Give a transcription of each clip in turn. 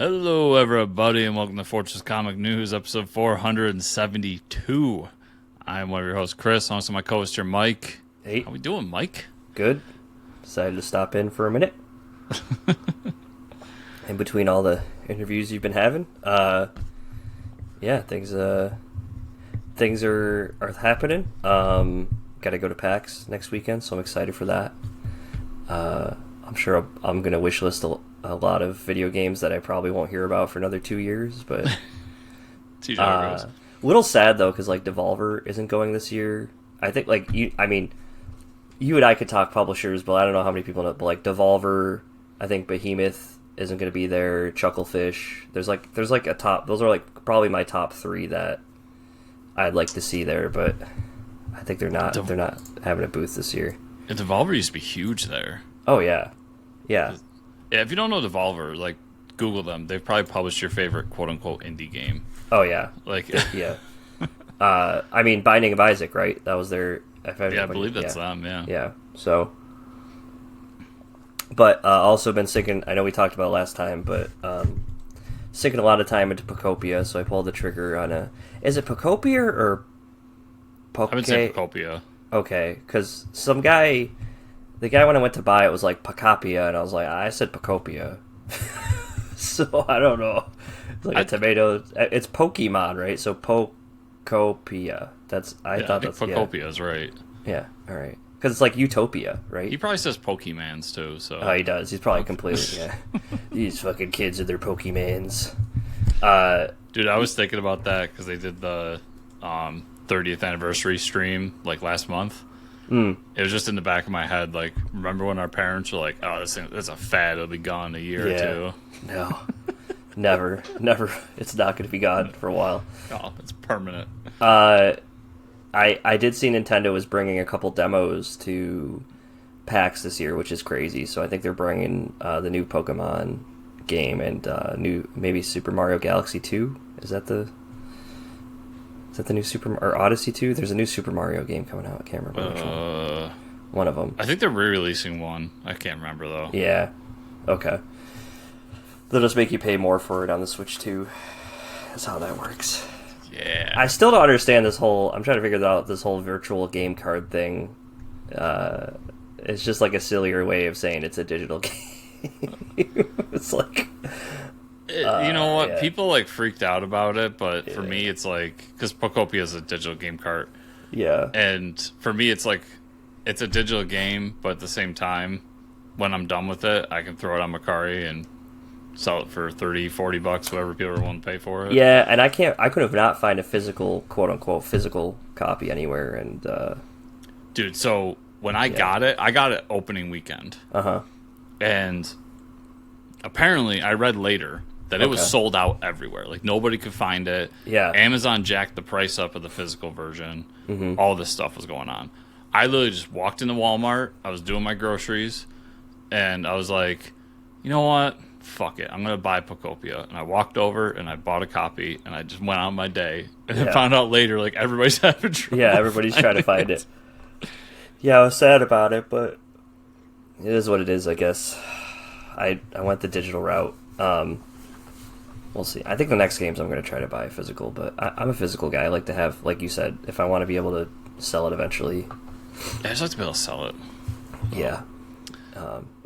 Hello, everybody, and welcome to Fortress Comic News, episode 472. I'm one of your hosts, Chris. I'm also my co-host here, Mike. Hey. How we doing, Mike? Good. Decided to stop in for a minute. In between all the interviews you've been having. Yeah, things are happening. Got to go to PAX next weekend, so I'm excited for that. I'm sure I'm going to wishlist a lot of video games that I probably won't hear about for another 2 years, but a little sad though, because like Devolver isn't going this year. I think you and I could talk publishers, but I don't know how many people know. But like Devolver, I think Behemoth isn't going to be there. Chucklefish, there's like a top. Those are like probably my top three that I'd like to see there, but I think they're not having a booth this year. And Devolver used to be huge there. Oh yeah. Yeah, if you don't know Devolver, like, Google them. They've probably published your favorite quote-unquote indie game. Oh, yeah. Like, yeah. Binding of Isaac, right? That was their... I believe that's them, yeah. Yeah, so... But also been sinking... I know we talked about it last time, but sinking a lot of time into Pocopia, so I pulled the trigger on a... Is it Pocopia or... I would say Pocopia. Okay, because some guy... The guy, when I went to buy it, was like Pocopia, and I was like, I said Pocopia. So, I don't know. It's like a tomato. It's Pokemon, right? So, Pocopia. I thought that's... Pocopia is right. Yeah, all right. Because it's like Utopia, right? He probably says Pokemans, too, so... Oh, he does. He's probably completely, yeah. These fucking kids and their Pokemans. Dude, I was thinking about that, because they did the 30th anniversary stream, like, last month. It was just in the back of my head, like, remember when our parents were like, oh, this is a fad, it'll be gone in a year or two. No. Never. It's not going to be gone for a while. Oh, it's permanent. I did see Nintendo was bringing a couple demos to PAX this year, which is crazy. So I think they're bringing the new Pokemon game and maybe Super Mario Galaxy 2. Is that the new or Odyssey 2? There's a new Super Mario game coming out. I can't remember which one. One of them. I think they're re-releasing one. I can't remember, though. Yeah. Okay. They'll just make you pay more for it on the Switch 2. That's how that works. Yeah. I still don't understand this whole... I'm trying to figure out this whole virtual game card thing. It's just like a sillier way of saying it's a digital game. It's like... you know what? Yeah. People like freaked out about it, but for me, it's like, because Pocopia is a digital game cart. Yeah. And for me, it's like, it's a digital game, but at the same time, when I'm done with it, I can throw it on Macari and sell it for $30-$40, whatever people are willing to pay for it. Yeah, and I could have not find a physical, quote unquote, physical copy anywhere. And dude, so when I got it opening weekend. Uh-huh. And apparently, I read later that it was sold out everywhere. Like, nobody could find it. Yeah. Amazon jacked the price up of the physical version. Mm-hmm. All this stuff was going on. I literally just walked into Walmart. I was doing my groceries. And I was like, you know what? Fuck it. I'm going to buy Pocopia. And I walked over and I bought a copy. And I just went on my day. And I found out later, like, everybody's having trouble. Yeah, everybody's trying to find it. Yeah, I was sad about it, but it is what it is, I guess. I went the digital route. We'll see. I think the next games I'm going to try to buy physical, but I'm a physical guy. I like to have, like you said, if I want to be able to sell it eventually. I just like to be able to sell it. Yeah.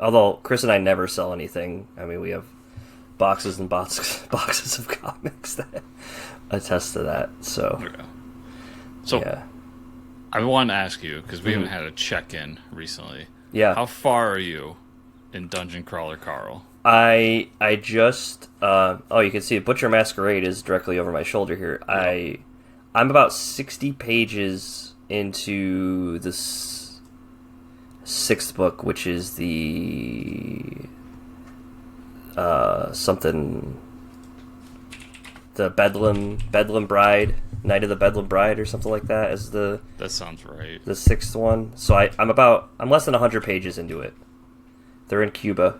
Although Chris and I never sell anything. I mean, we have boxes and boxes of comics that attest to that. So, yeah. I want to ask you, because we haven't had a check-in recently. Yeah. How far are you in Dungeon Crawler Carl? I just you can see Butcher Masquerade is directly over my shoulder here. Yeah. I'm about 60 pages into this sixth book, which is the the Bedlam Bride, Night of the Bedlam Bride, or something like that. That sounds right. The sixth one. So I'm less than 100 pages into it. They're in Cuba.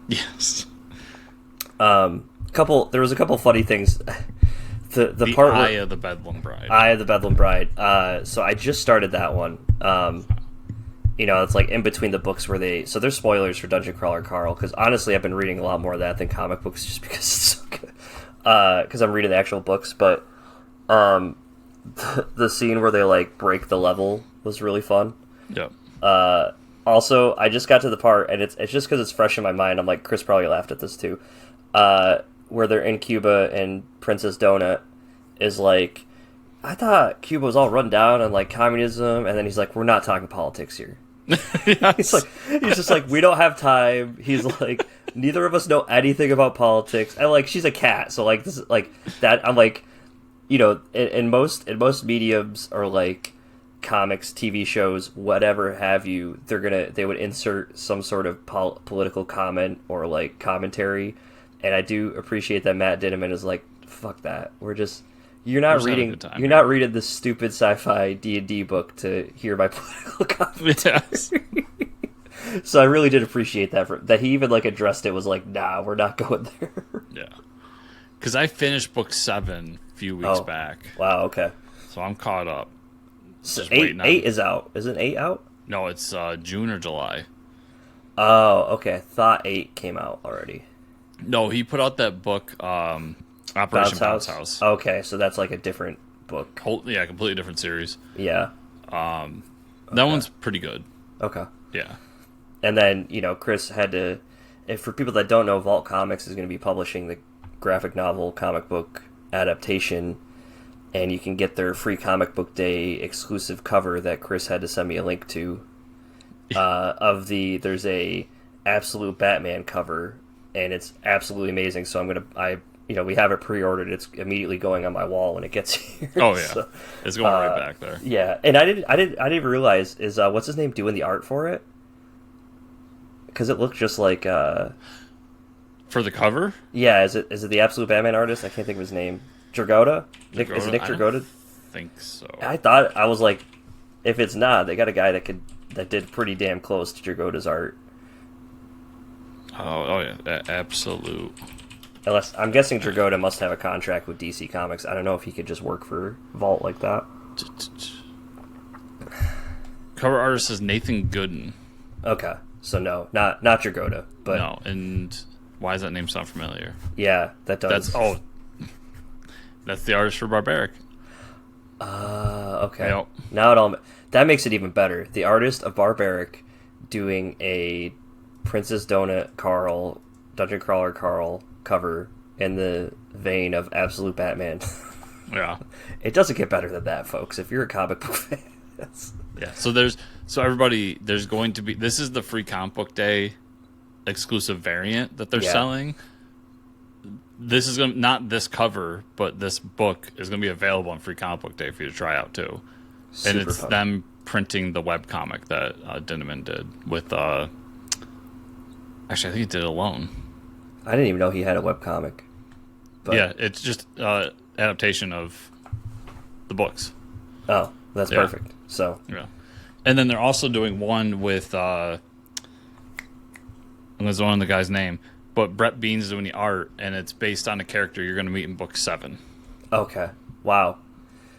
Yes. There was a couple funny things. The part Eye of the Bedlam Bride. Eye of the Bedlam Bride. So I just started that one. it's like in between the books where so there's spoilers for Dungeon Crawler Carl, because honestly I've been reading a lot more of that than comic books just because it's so good. Because I'm reading the actual books, but the scene where they like break the level was really fun. Yep. Also, I just got to the part, and it's just because it's fresh in my mind. I'm like, Chris probably laughed at this too. Where they're in Cuba and Princess Donut is like, I thought Cuba was all run down on like communism, and then he's like, we're not talking politics here. Yes. He's just like, we don't have time. He's like, neither of us know anything about politics. And like, she's a cat, so like this is like that. I'm like, in most mediums or like comics, TV shows, whatever have you, they would insert some sort of political comment or like commentary. And I do appreciate that Matt Dinniman is like, fuck that. You're not reading this stupid sci-fi D&D book to hear my political commentary. Yes. So I really did appreciate that he even like addressed it, was like, nah, we're not going there. Yeah. Because I finished book 7 a few weeks back. Wow, okay. So I'm caught up. So 8 is out. Isn't 8 out? No, it's June or July. Oh, okay. I thought 8 came out already. No, he put out that book, Operation Bounce House. Okay, so that's like a different book. Completely different series. Yeah. That one's pretty good. Okay. Yeah. And then, Chris had to... For people that don't know, Vault Comics is going to be publishing the graphic novel comic book adaptation, and you can get their free comic book day exclusive cover that Chris had to send me a link to. There's a Absolute Batman cover, and it's absolutely amazing. So we have it pre-ordered. It's immediately going on my wall when it gets here. Oh yeah, so, it's going right back there. Yeah, and I didn't realize is what's his name doing the art for it? Because it looked just like for the cover. Yeah, is it the Absolute Batman artist? I can't think of his name. Dragotta? Is it Nick Dragotta? I think so. I was like, if it's not, they got a guy that did pretty damn close to Dragotta's art. Oh yeah, absolute. Unless I'm guessing Dragotta must have a contract with DC Comics. I don't know if he could just work for Vault like that. Cover artist is Nathan Gooden. Okay, so no, not Dragotta, but no. And why does that name sound familiar? Yeah, that does. That's the artist for Barbaric. Okay. Yep. Now that makes it even better. The artist of Barbaric doing a Princess Donut Carl, Dungeon Crawler Carl cover in the vein of Absolute Batman. Yeah. It doesn't get better than that, folks. If you're a comic book fan. Yeah. There's going to be, this is the free comic book day exclusive variant that they're selling. This is going to, not this cover, but this book is going to be available on Free Comic Book Day for you to try out too. Super and it's fun. them printing the webcomic that Dinniman did with actually I think he did it alone. I didn't even know he had a webcomic. But... Yeah, it's just adaptation of the books. Oh, that's perfect. So yeah. And then they're also doing one with I'm going to zone on the guy's name. But Brett Bean's doing the art, and it's based on a character you're going to meet in book 7. Okay. Wow.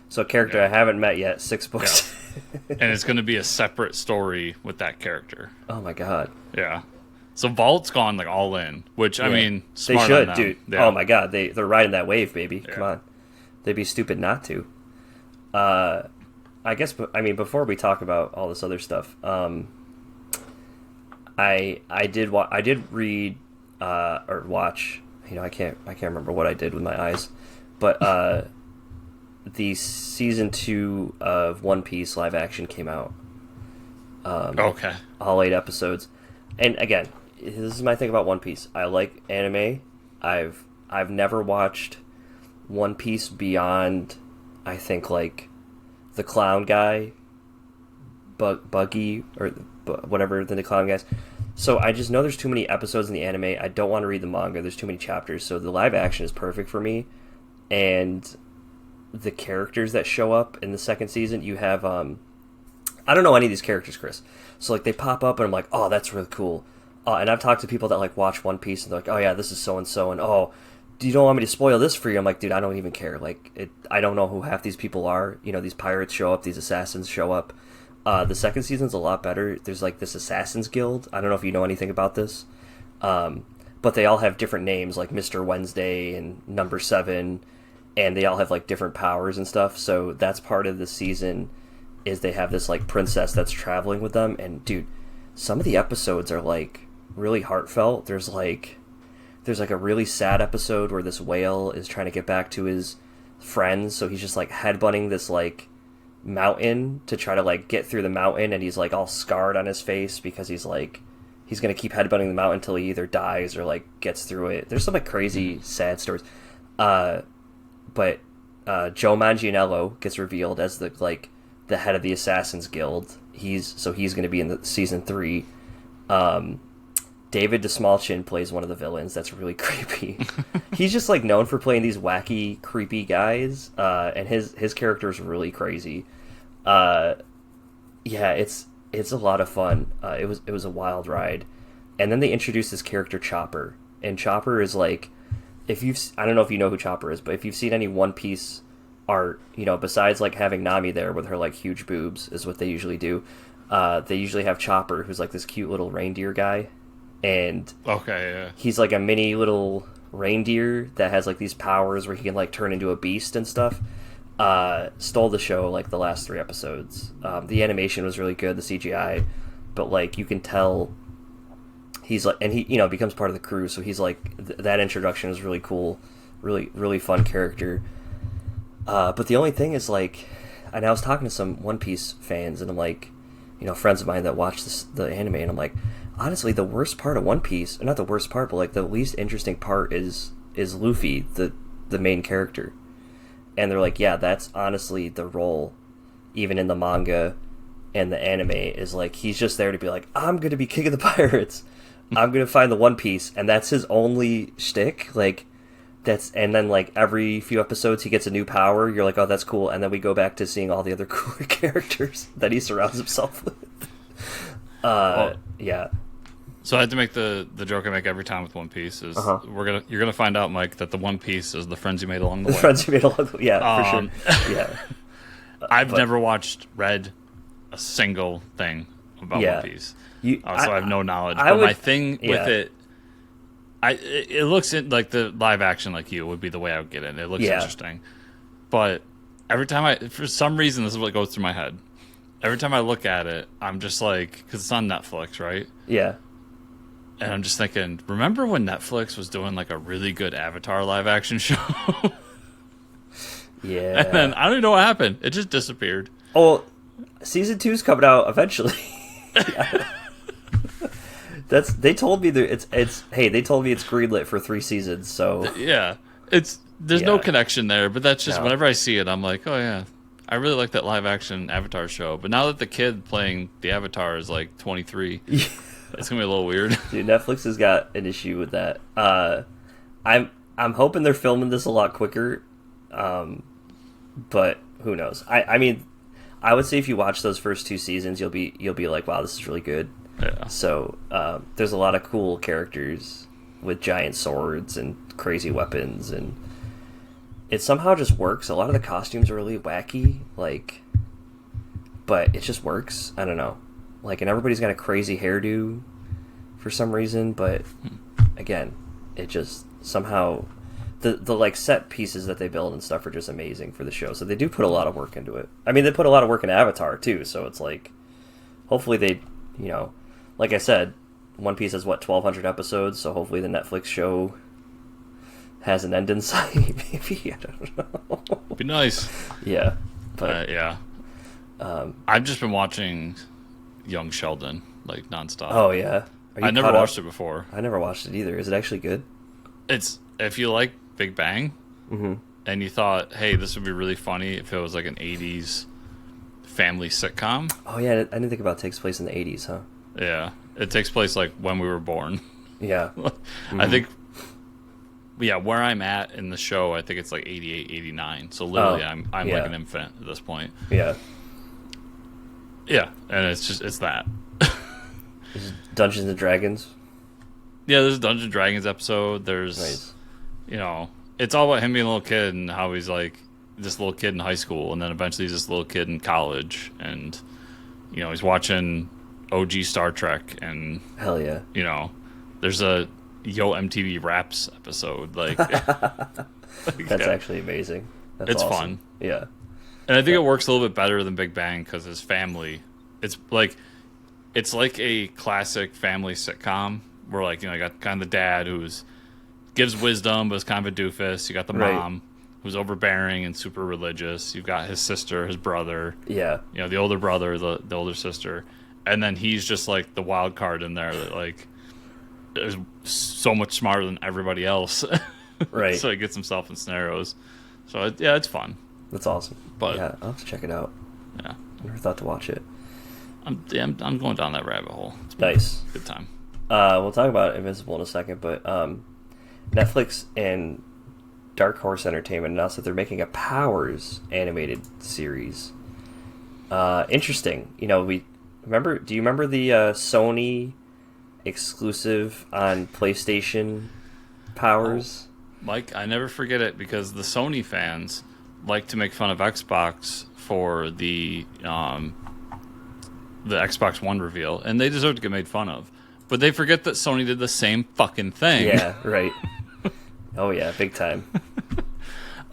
So a character I haven't met yet, 6 books. Yeah. And it's going to be a separate story with that character. Oh my god. Yeah. So Vault's gone like all in, which I mean, smart they should, on them. dude. Yeah. Oh my god, they're riding that wave, baby. Yeah. Come on. They'd be stupid not to. I guess before we talk about all this other stuff, I did read or watch, I can't remember what I did with my eyes, but the season 2 of One Piece live action came out. Okay. All 8 episodes. And again, this is my thing about One Piece. I like anime. I've never watched One Piece beyond, I think, like the clown guy, Buggy, or whatever the clown guys. So I just know there's too many episodes in the anime. I don't want to read the manga. There's too many chapters. So the live action is perfect for me. And the characters that show up in the second season, you have I don't know any of these characters, Chris. So like they pop up and I'm like, oh, that's really cool. And I've talked to people that like watch One Piece and they're like, oh yeah, this is so and so, and oh, do you don't want me to spoil this for you? I'm like, dude, I don't even care. Like I don't know who half these people are. These pirates show up, these assassins show up. The second season's a lot better. There's like this Assassin's Guild. I don't know if you know anything about this, but they all have different names, like Mr. Wednesday and Number 7, and they all have like different powers and stuff. So that's part of the season, is they have this like princess that's traveling with them. And dude, some of the episodes are like really heartfelt. There's like a really sad episode where this whale is trying to get back to his friends, so he's just like headbutting this like mountain to try to like get through the mountain, and he's like all scarred on his face because he's gonna keep headbutting the mountain until he either dies or like gets through it. There's some like crazy sad stories. But Joe Manganiello gets revealed as the head of the Assassin's Guild. He's gonna be in the season 3. David DeSmallchin plays one of the villains. That's really creepy. He's just like known for playing these wacky, creepy guys, and his character is really crazy. Yeah, it's a lot of fun. It was a wild ride, and then they introduced this character Chopper, and Chopper is like, I don't know if you know who Chopper is, but if you've seen any One Piece art, besides like having Nami there with her like huge boobs is what they usually do. They usually have Chopper, who's like this cute little reindeer guy. And he's like a mini little reindeer that has like these powers where he can like turn into a beast and stuff. Stole the show like the last 3 episodes. The animation was really good, the CGI, but like you can tell he's like, and he becomes part of the crew, so he's like that introduction is really cool, really fun character. But the only thing is like, and I was talking to some One Piece fans, and I'm like, friends of mine that watch the anime, and I'm like, honestly, the worst part of One Piece, not the worst part, but like the least interesting part is Luffy, the main character. And they're like, yeah, that's honestly the role, even in the manga and the anime, is like he's just there to be like, I'm gonna be king of the pirates, I'm gonna find the One Piece, and that's his only shtick. Like and then like every few episodes he gets a new power. You're like, oh, that's cool, and then we go back to seeing all the other cooler characters that he surrounds himself with. Yeah. So I had to make the joke I make every time with One Piece is you're gonna find out, Mike, that the One Piece is the friends you made along the way. Friends you made along the way, yeah, for sure. Yeah. I've never read a single thing about One Piece, so I have no knowledge. My thing with it, it looks like the live action, like you, would be the way I would get in. It looks interesting, but every time for some reason, this is what goes through my head. Every time I look at it, I'm just like, because it's on Netflix, right? Yeah. And I'm just thinking, remember when Netflix was doing like a really good Avatar live action show? Yeah. And then I don't even know what happened. It just disappeared. Oh, season 2's coming out eventually. They told me that they told me it's greenlit for 3 seasons, so yeah. There's no connection there, but that's just whenever I see it, I'm like, oh yeah. I really like that live action Avatar show. But now that the kid playing the Avatar is like 23, it's gonna be a little weird. Dude, Netflix has got an issue with that. I'm hoping they're filming this a lot quicker, but who knows? I mean, I would say if you watch those first 2 seasons, you'll be like, wow, this is really good. Yeah. So there's a lot of cool characters with giant swords and crazy weapons, and it somehow just works. A lot of the costumes are really wacky, but it just works. I don't know. And everybody's got a crazy hairdo for some reason, but again, it just somehow the set pieces that they build and stuff are just amazing for the show. So they do put a lot of work into it. I mean, they put a lot of work in Avatar too, so it's like, hopefully they, like I said, One Piece has 1,200 episodes, so hopefully the Netflix show has an end in sight. Maybe, I don't know. It'd be nice. Yeah, but yeah. I've just been watching Young Sheldon nonstop. Oh yeah, I never watched it before. I never watched it either. Is it actually good? It's, if you like Big Bang, and you thought, hey, this would be really funny if it was like an 80s family sitcom. Oh yeah, I didn't think about it takes place in the 80s, huh? Yeah, it takes place like when we were born. Yeah. I think, where I'm at in the show, I think it's like 88, 89. So literally, I'm like an infant at this point. Yeah. Yeah, and it's that. Dungeons and Dragons. Yeah, there's a Dungeons and Dragons episode. There's, it's all about him being a little kid and how he's like this little kid in high school, and then eventually he's this little kid in college, and he's watching OG Star Trek, and Hell yeah. There's a Yo MTV Raps episode. Like, That's actually amazing. That's it's awesome. fun. Yeah. And I think it works a little bit better than Big Bang because his family, it's like a classic family sitcom where, like, you got kind of the dad who's gives wisdom but is kind of a doofus. You got the mom who's overbearing and super religious. You've got his sister, his brother. Yeah. The older brother, the older sister. And then he's just like the wild card in there that, like, is so much smarter than everybody else. Right. So he gets himself in scenarios. So, it's fun. That's awesome. But yeah, I'll have to check it out. Yeah. I never thought to watch it. I'm going down that rabbit hole. It's Nice. a good time. We'll talk about Invincible in a second, but Netflix and Dark Horse Entertainment announced that they're making a Powers animated series. Interesting. Do you remember the Sony exclusive on PlayStation Powers? Mike, I never forget it because the Sony fans like to make fun of Xbox for the Xbox One reveal, and they deserve to get made fun of. But they forget that Sony did the same fucking thing. Yeah, right. Oh yeah, big time.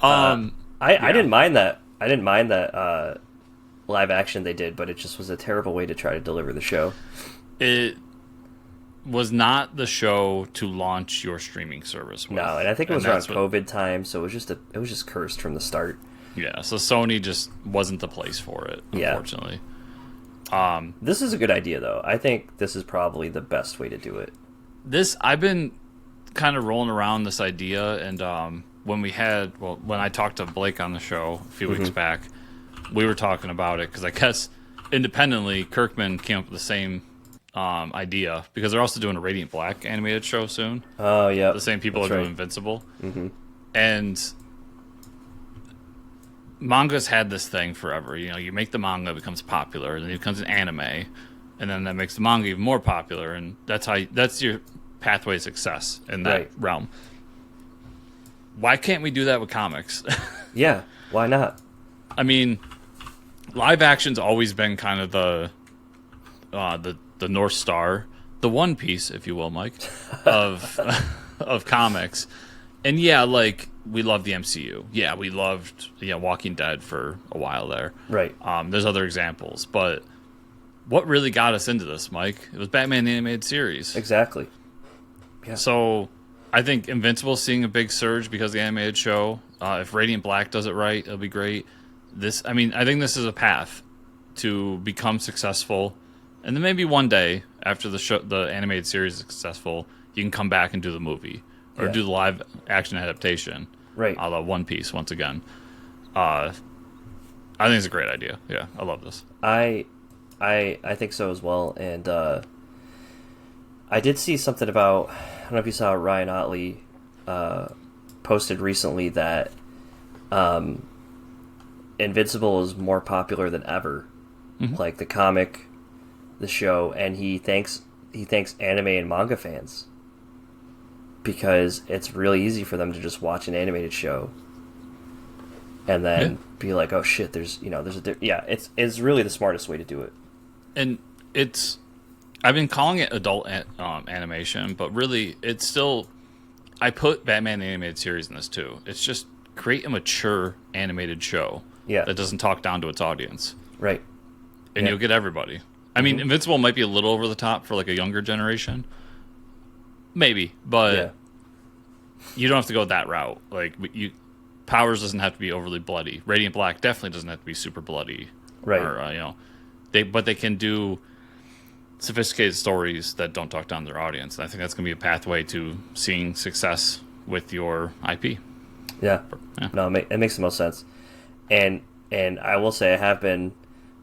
Yeah. I didn't mind that. I didn't mind that live action they did, but it just was a terrible way to try to deliver the show. It was not the show to launch your streaming service with. No, and I think it was around COVID time, so it was just cursed from the start. Yeah, so Sony just wasn't the place for it, unfortunately. This is a good idea, though. I think this is probably the best way to do it. I've been kind of rolling around this idea, and when I talked to Blake on the show a few weeks back, we were talking about it because I guess independently Kirkman came up with the same idea because they're also doing a Radiant Black animated show soon. Oh yeah, the same people are doing Invincible, and manga's had this thing forever. You make the manga, it becomes popular, and then it becomes an anime, and then that makes the manga even more popular, and that's your pathway to success in that realm. Why can't we do that with comics? Yeah, why not? I mean, live action's always been kind of the North Star, the One Piece, if you will, Mike, of comics. And yeah, like, we love the MCU. Yeah, we loved Walking Dead for a while there. Right. There's other examples, but what really got us into this, Mike? It was Batman the Animated Series. Exactly. Yeah. So I think Invincible's seeing a big surge because of the animated show. If Radiant Black does it right, it'll be great. I think this is a path to become successful, and then maybe one day after the animated series is successful, you can come back and do the movie or do the live action adaptation, right? A la One Piece once again. I think it's a great idea. Yeah, I love this. I think so as well, and I did see something about, I don't know if you saw, Ryan Otley posted recently that Invincible is more popular than ever, like the comic, the show, and he thanks anime and manga fans because it's really easy for them to just watch an animated show and then be like, oh shit, it's really the smartest way to do it. And I've been calling it adult animation, but really it's still, I put Batman the Animated Series in this too. It's just create a mature animated show that doesn't talk down to its audience. Right. And you'll get everybody. I mean, Invincible might be a little over the top for like a younger generation. Maybe, but you don't have to go that route. Like, Powers doesn't have to be overly bloody. Radiant Black definitely doesn't have to be super bloody. Right. Or, but they can do sophisticated stories that don't talk down to their audience. And I think that's going to be a pathway to seeing success with your IP. Yeah. No, it makes the most sense. And I will say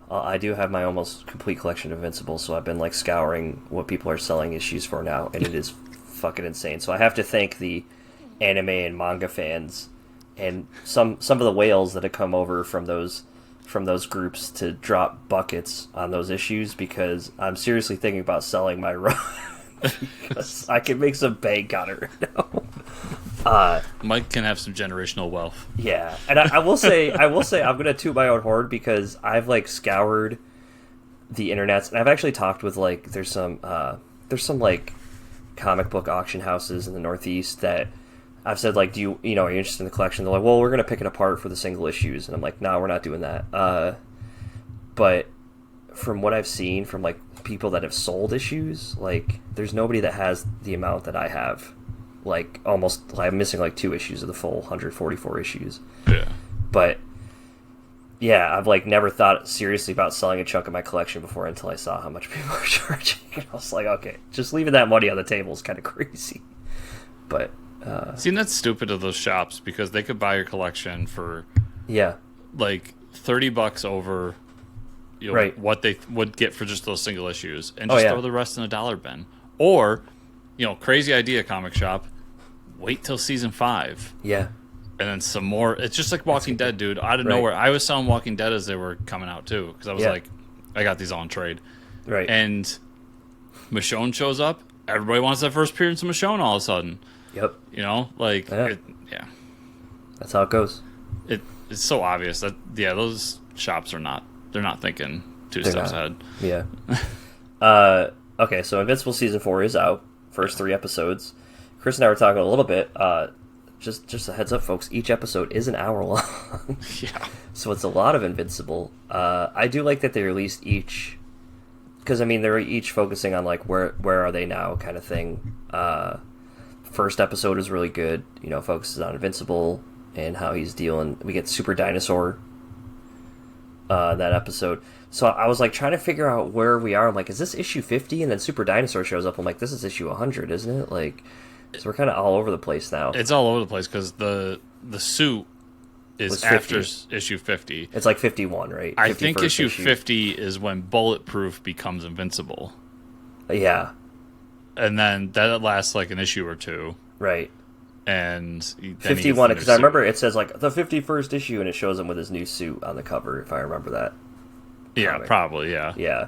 I do have my almost complete collection of Invincible, so I've been like scouring what people are selling issues for now, and it is fucking insane. So I have to thank the anime and manga fans and some of the whales that have come over from those groups to drop buckets on those issues, because I'm seriously thinking about selling my run because I can make some bank on it right now. Mike can have some generational wealth. Yeah, and I will say I'm gonna toot my own horn because I've like scoured the internets, and I've actually talked with like there's some like comic book auction houses in the Northeast that I've said like, are you interested in the collection? They're like, well, we're gonna pick it apart for the single issues, and I'm like, no, we're not doing that. But from what I've seen from like people that have sold issues, like there's nobody that has the amount that I have. Like almost, I'm missing like 2 issues of the full 144 issues. Yeah. But yeah, I've like never thought seriously about selling a chunk of my collection before until I saw how much people are charging. And I was like, okay, just leaving that money on the table is kind of crazy. But see, that's stupid of those shops because they could buy your collection for like $30 over right. what they would get for just those single issues, and just throw the rest in a dollar bin. Or, crazy idea, comic shop. Wait till season 5. Yeah. And then some more. It's just like Walking Dead, dude. Out of nowhere. I was selling Walking Dead as they were coming out, too. Because I was like, I got these all in trade. Right. And Michonne shows up. Everybody wants that first appearance of Michonne all of a sudden. Yep. That's how it goes. It's so obvious that, those shops are not, they're not thinking 2 steps ahead. Yeah. Okay, so Invincible Season 4 is out. First 3 episodes. Chris and I were talking a little bit. Just a heads up, folks. Each episode is an hour long. Yeah. So it's a lot of Invincible. I do like that they released each, because I mean they're each focusing on like where are they now kind of thing. First episode is really good. Focuses on Invincible and how he's dealing. We get Super Dinosaur. That episode. So I was like trying to figure out where we are. I'm like, is this issue 50? And then Super Dinosaur shows up. I'm like, this is issue 100, isn't it? Like, so we're kind of all over the place now. It's all over the place because the suit is after issue 50. It's like 51, right? I think issue 50 is when Bulletproof becomes invincible. Yeah. And then that lasts like an issue or 2. Right. And 51, because I remember it says like the 51st issue, and it shows him with his new suit on the cover, if I remember that. Yeah, comic. Probably, yeah. Yeah.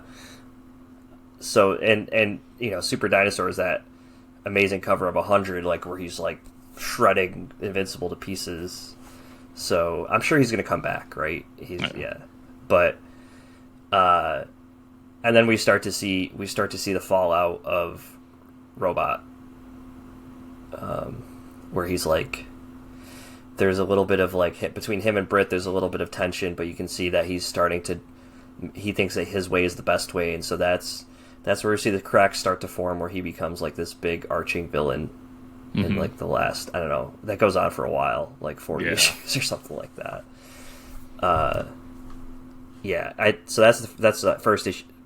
So, and Super Dinosaur is that amazing cover of 100, like where he's like shredding Invincible to pieces. So I'm sure he's going to come back, right? But and then we start to see the fallout of Robot, where he's like, there's a little bit of like between him and Britt, there's a little bit of tension, but you can see that he thinks that his way is the best way, and so that's where we see the cracks start to form, where he becomes like this big arching villain in like the last, I don't know, that goes on for a while, like 40 issues or something like that. So that's the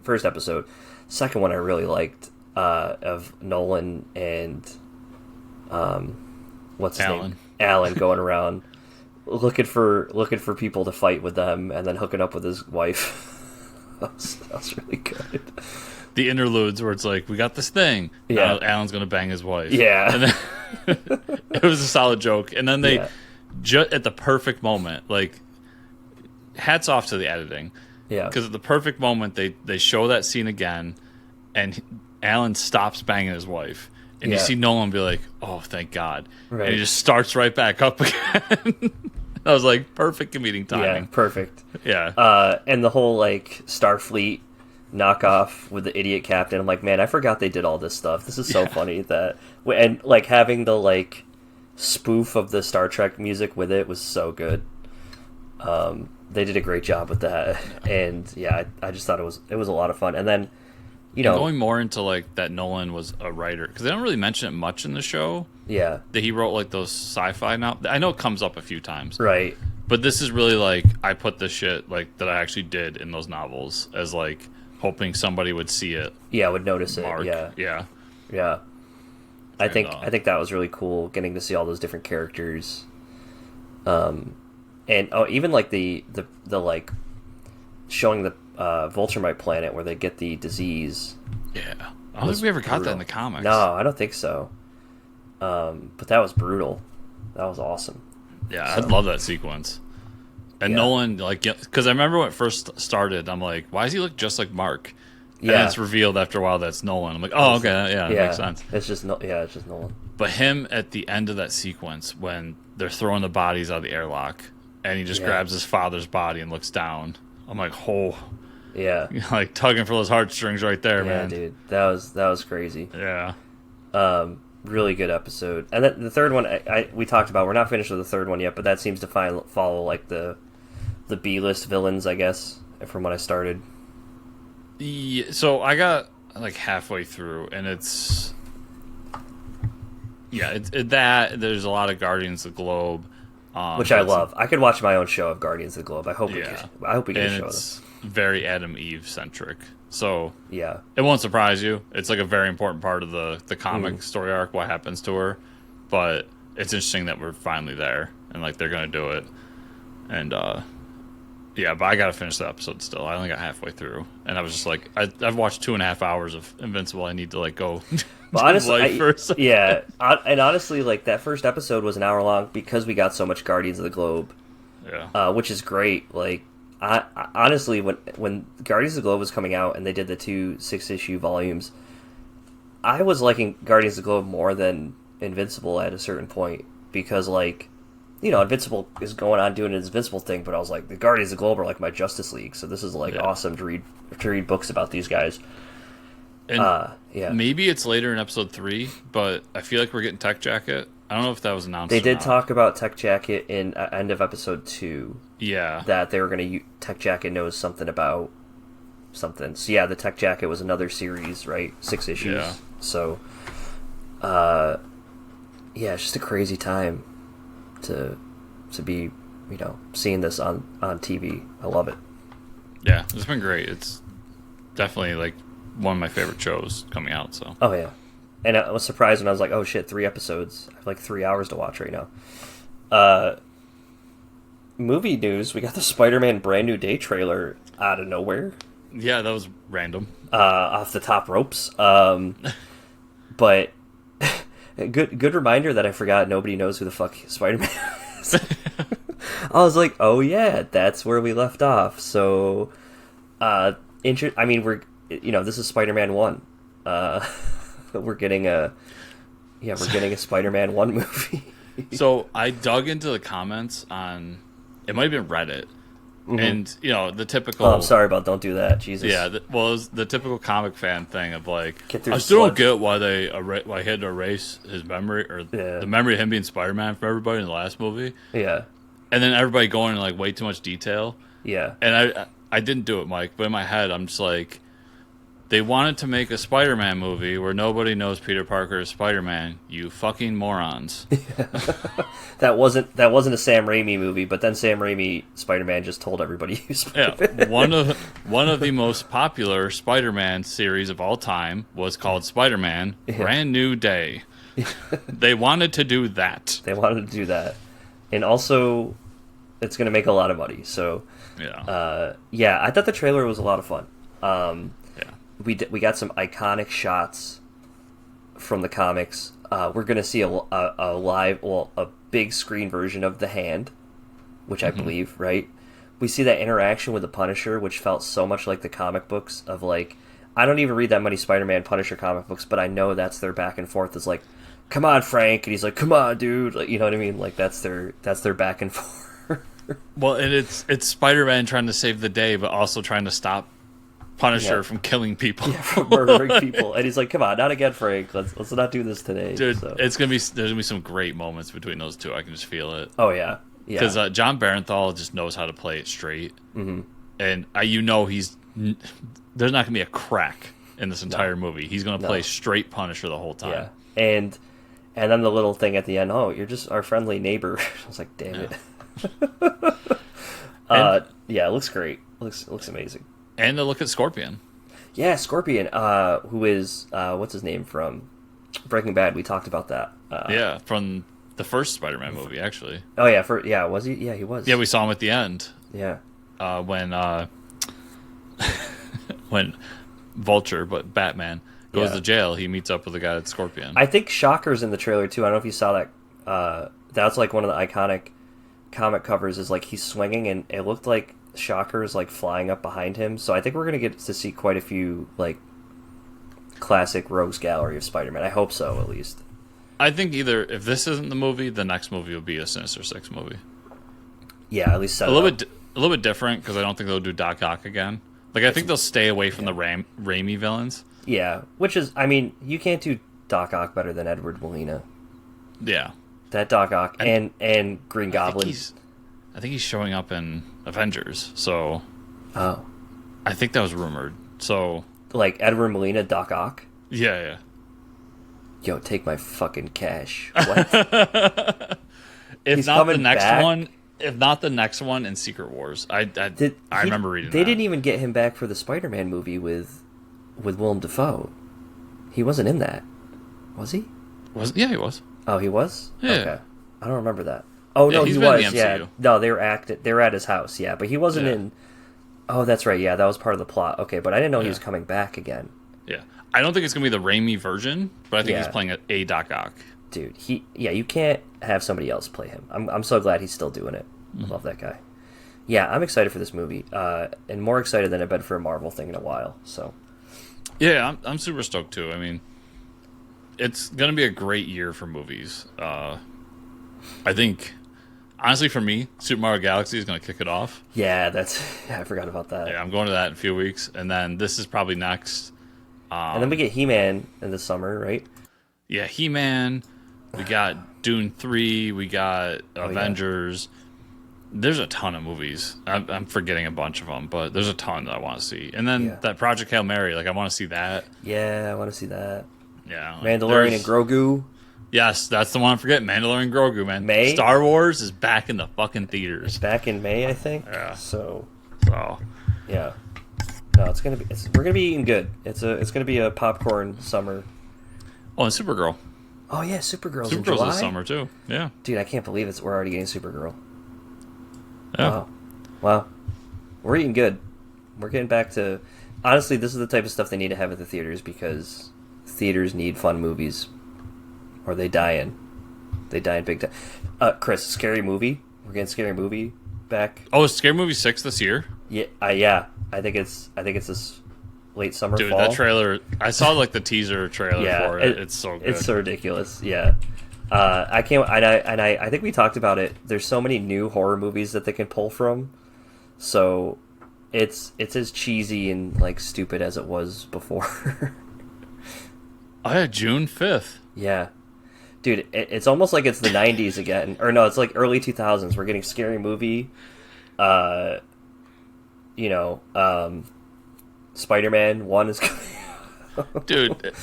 first episode. Second one I really liked, of Nolan and what's his name? Alan going around looking for people to fight with them, and then hooking up with his wife. that was really good. The interludes where it's like, we got this thing. Now Alan's gonna bang his wife. Yeah. And then it was a solid joke. And then they at the perfect moment, like, hats off to the editing. Yeah. Because at the perfect moment they show that scene again, and Alan stops banging his wife. And you see Nolan be like, oh, thank God. Right. And he just starts right back up again. I was like, perfect comedic timing. Yeah, perfect. Yeah. And the whole, like, Starfleet knockoff with the idiot captain. I'm like, man, I forgot they did all this stuff. This is so funny that... And, like, having the, like, spoof of the Star Trek music with it was so good. They did a great job with that. And, I just thought it was a lot of fun. And then... going more into like that Nolan was a writer, because they don't really mention it much in the show. Yeah, that he wrote like those sci-fi now. I know it comes up a few times, right? But this is really like, I put this shit like that I actually did in those novels as like hoping somebody would see it. Yeah, would notice it. Mark. Yeah. I think that was really cool, getting to see all those different characters. And even like the like showing the Vulturmite planet where they get the disease. Yeah, I don't think we ever got that in the comics. No, I don't think so. But that was brutal. That was awesome. Yeah, I love that sequence. And Nolan, like, because I remember when it first started, I'm like, why does he look just like Mark? Yeah. And it's revealed after a while that's Nolan. I'm like, oh, okay, it makes sense. It's just Nolan. But him at the end of that sequence when they're throwing the bodies out of the airlock, and he just grabs his father's body and looks down. I'm like, oh. Yeah. Like tugging for those heartstrings right there, Yeah, man. dude. That was crazy. Yeah. Really good episode. And then the third one, we talked about. We're not finished with the third one yet, but that seems to follow like the B-list villains, I guess, from when I started. Yeah, so I got like halfway through, and it's that there's a lot of Guardians of the Globe, Which I love. I could watch my own show of Guardians of the Globe. I hope we get a show of it's them. very Adam Eve centric. So Yeah. it won't surprise you. It's like a very important part of the comic story arc, what happens to her. But it's interesting that we're finally there, and like they're gonna do it. And yeah, but I gotta finish the episode still. I only got halfway through, and I was just like, I've watched 2.5 hours of Invincible. I need to like go. Well, honestly, first. Yeah, and honestly, like that first episode was an hour long because we got so much Guardians of the Globe. Yeah. Which is great. Like, I honestly, when Guardians of the Globe was coming out and they did the 2 6-issue volumes, I was liking Guardians of the Globe more than Invincible at a certain point because, like, you know, Invincible is going on doing its Invincible thing, but I was like, the Guardians of the Globe are like my Justice League, so this is like awesome to read books about these guys. And yeah, maybe it's later in episode 3, but I feel like we're getting Tech Jacket. I don't know if that was announced. They or did not. talk about Tech Jacket in end of episode 2. Yeah. That they were going to Tech Jacket knows something about something. So yeah, the Tech Jacket was another series, right? 6 issues. Yeah. So, yeah, it's just a crazy time to be, you know, seeing this on TV. I love it. Yeah, it's been great. It's definitely like one of my favorite shows coming out. So. Oh yeah, and I was surprised when I was like, oh shit, 3 episodes. I have like 3 hours to watch right now. Movie news: we got the Spider-Man Brand New Day trailer out of nowhere. Yeah, that was random. Off the top ropes. But good reminder that I forgot nobody knows who the fuck Spider-Man is. I was like, oh yeah, that's where we left off. So, I mean, this is Spider-Man 1. We're getting a Spider-Man 1 movie. So I dug into the comments on, it might have been Reddit, and you know the typical. Oh, I'm sorry about don't do that, Jesus. Yeah, it was the typical comic fan thing of like, Get I still don't get why why he had to erase his memory or the memory of him being Spider-Man from everybody in the last movie. Yeah, and then everybody going into like way too much detail. Yeah, and I didn't do it, Mike, but in my head I'm just like, they wanted to make a Spider-Man movie where nobody knows Peter Parker is Spider-Man. You fucking morons. That wasn't a Sam Raimi movie, but then Sam Raimi Spider-Man just told everybody he was Spider-Man. Yeah, one of the most popular Spider-Man series of all time was called Spider-Man Brand New Day. They wanted to do that. They wanted to do that. And also, it's going to make a lot of money. So, yeah, I thought the trailer was a lot of fun. We got some iconic shots from the comics. We're going to see a big screen version of the Hand, which I believe, right? We see that interaction with the Punisher, which felt so much like the comic books of like, I don't even read that many Spider-Man Punisher comic books, but I know that's their back and forth. Is like, come on, Frank, and he's like, come on, dude. Like, you know what I mean? Like that's their back and forth. Well, and it's Spider-Man trying to save the day, but also trying to stop Punisher from killing people, from murdering people, and he's like, "Come on, not again, Frank. Let's not do this today." Dude, so. there's gonna be some great moments between those two. I can just feel it. Oh yeah, because John Barenthal just knows how to play it straight, and there's not gonna be a crack in this entire movie. He's gonna play straight Punisher the whole time. Yeah, and then the little thing at the end. Oh, you're just our friendly neighbor. I was like, damn it. Yeah, it looks great. It looks amazing. And to look at Scorpion. Yeah, Scorpion, who is, what's his name from Breaking Bad? We talked about that. Yeah, from the first Spider-Man movie, actually. Oh, yeah, was he? Yeah, he was. Yeah, we saw him at the end. Yeah. When Vulture, but Batman, goes to jail, he meets up with the guy that's Scorpion. I think Shocker's in the trailer, too. I don't know if you saw that. That's like one of the iconic comic covers is like he's swinging, and it looked like Shocker is like flying up behind him, so I think we're gonna get to see quite a few like classic rogues gallery of Spider-Man. I hope so, at least. I think either if this isn't the movie, the next movie will be a Sinister Six movie. Yeah, at least a little bit different because I don't think they'll do Doc Ock again. Like, I think they'll stay away from the Raimi villains. Yeah, which is, I mean, you can't do Doc Ock better than Edward Molina. Yeah. That Doc Ock and Green Goblin. I think he's showing up in Avengers, so... Oh. I think that was rumored, so... Like, Edward Molina, Doc Ock? Yeah. Yo, take my fucking cash. What? If not the next one in Secret Wars. I remember reading that. They didn't even get him back for the Spider-Man movie with Willem Dafoe. He wasn't in that. Was he? Yeah, he was. Oh, he was? Yeah. Okay. I don't remember that. Oh, no, he was. Yeah. No, they were at his house, yeah. But he wasn't in... Oh, that's right. Yeah, that was part of the plot. Okay, but I didn't know he was coming back again. Yeah. I don't think it's going to be the Raimi version, but I think he's playing a Doc Ock. Dude, you can't have somebody else play him. I'm so glad he's still doing it. I love that guy. Yeah, I'm excited for this movie, and more excited than I've been for a Marvel thing in a while. So, yeah, I'm super stoked too. I mean, it's gonna be a great year for movies. I think, honestly, for me, Super Mario Galaxy is gonna kick it off. Yeah, I forgot about that. Yeah, I'm going to that in a few weeks, and then this is probably next. And then we get He-Man in the summer, right? Yeah, He-Man. We got Dune 3. We got Avengers. Yeah. There's a ton of movies. I'm forgetting a bunch of them, but there's a ton that I want to see. And then that Project Hail Mary, like, I want to see that. Yeah, I want to see that. Yeah. Mandalorian and Grogu. Yes, that's the one I'm forgetting. Mandalorian and Grogu, man. May? Star Wars is back in the fucking theaters. It's back in May, I think. Yeah. So. Yeah. No, we're gonna be eating good. It's gonna be a popcorn summer. Oh, and Supergirl. Oh yeah, Supergirl's in July. This summer too. Yeah. Dude, I can't believe we're already getting Supergirl. Yeah. Wow. We're eating good. We're getting back to... Honestly, this is the type of stuff they need to have at the theaters because theaters need fun movies or they die in. They die in big time. Chris, Scary Movie. We're getting Scary Movie back. Oh, is Scary Movie 6 this year? Yeah. Yeah. I think it's this late summer, dude, fall. That trailer... I saw, like, the teaser trailer for it. It's so good. It's so ridiculous. Yeah. I can't... And I think we talked about it. There's so many new horror movies that they can pull from. So it's as cheesy and, like, stupid as it was before. Oh, yeah, June 5th. Yeah. Dude, it's almost like it's the 90s again. Or no, it's like early 2000s. We're getting Scary Movie. Spider-Man 1 is coming out. Dude,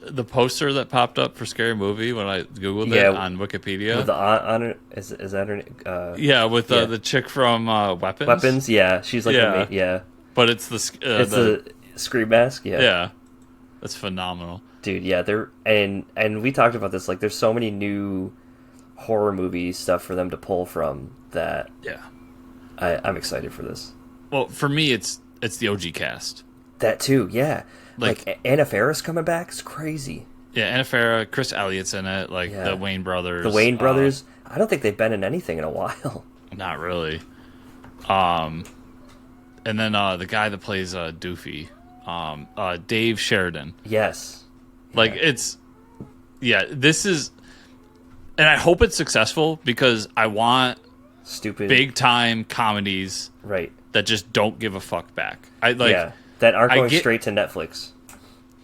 the poster that popped up for Scary Movie when I googled it on Wikipedia. With the is that her? With the chick from Weapons. Weapons, yeah, she's like But it's the Scream mask, yeah. Yeah, that's phenomenal, dude. Yeah, and we talked about this. Like, there's so many new horror movie stuff for them to pull from that. Yeah. I'm excited for this. Well, for me, it's the OG cast. That too, yeah. Like Anna Faris coming back, it's crazy. Yeah, Anna Faris, Chris Elliott's in it, the Wayne brothers. The Wayne brothers. I don't think they've been in anything in a while. Not really. And then the guy that plays Doofy, Dave Sheridan. Yes. Like this is, and I hope it's successful because I want stupid big time comedies, right? That just don't give a fuck back. That aren't going straight to Netflix.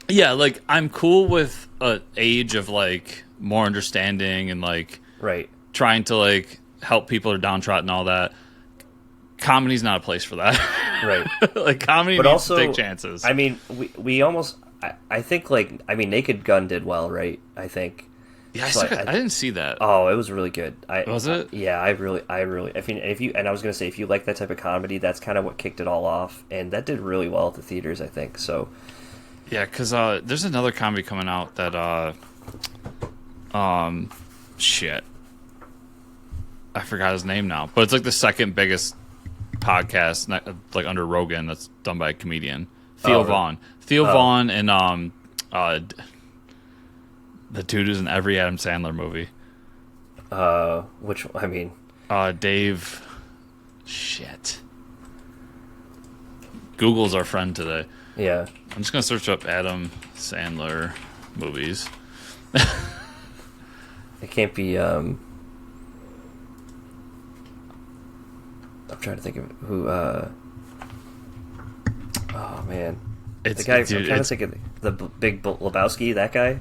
Yeah, like, I'm cool with an age of, like, more understanding and, like, right, trying to, like, help people who are downtrodden and all that. Comedy's not a place for that. Right. Like, comedy but needs also, to take chances. I mean, we almost... I think, like... I mean, Naked Gun did well, right? I think. Yeah, I didn't see that. Oh, it was really good. Was it? Yeah, I really... I mean, and I was going to say, if you like that type of comedy, that's kind of what kicked it all off. And that did really well at the theaters, I think, so... Yeah, because there's another comedy coming out that... Shit. I forgot his name now. But it's, like, the second biggest podcast, like, under Rogan, that's done by a comedian. Theo Vaughn. Theo Vaughn and... the dude who's in every Adam Sandler movie. Which, I mean... Dave... Shit. Google's our friend today. Yeah. I'm just going to search up Adam Sandler movies. It can't be, I'm trying to think of who. Oh man, It's the guy. dude, I'm trying to think of the Big Lebowski. That guy.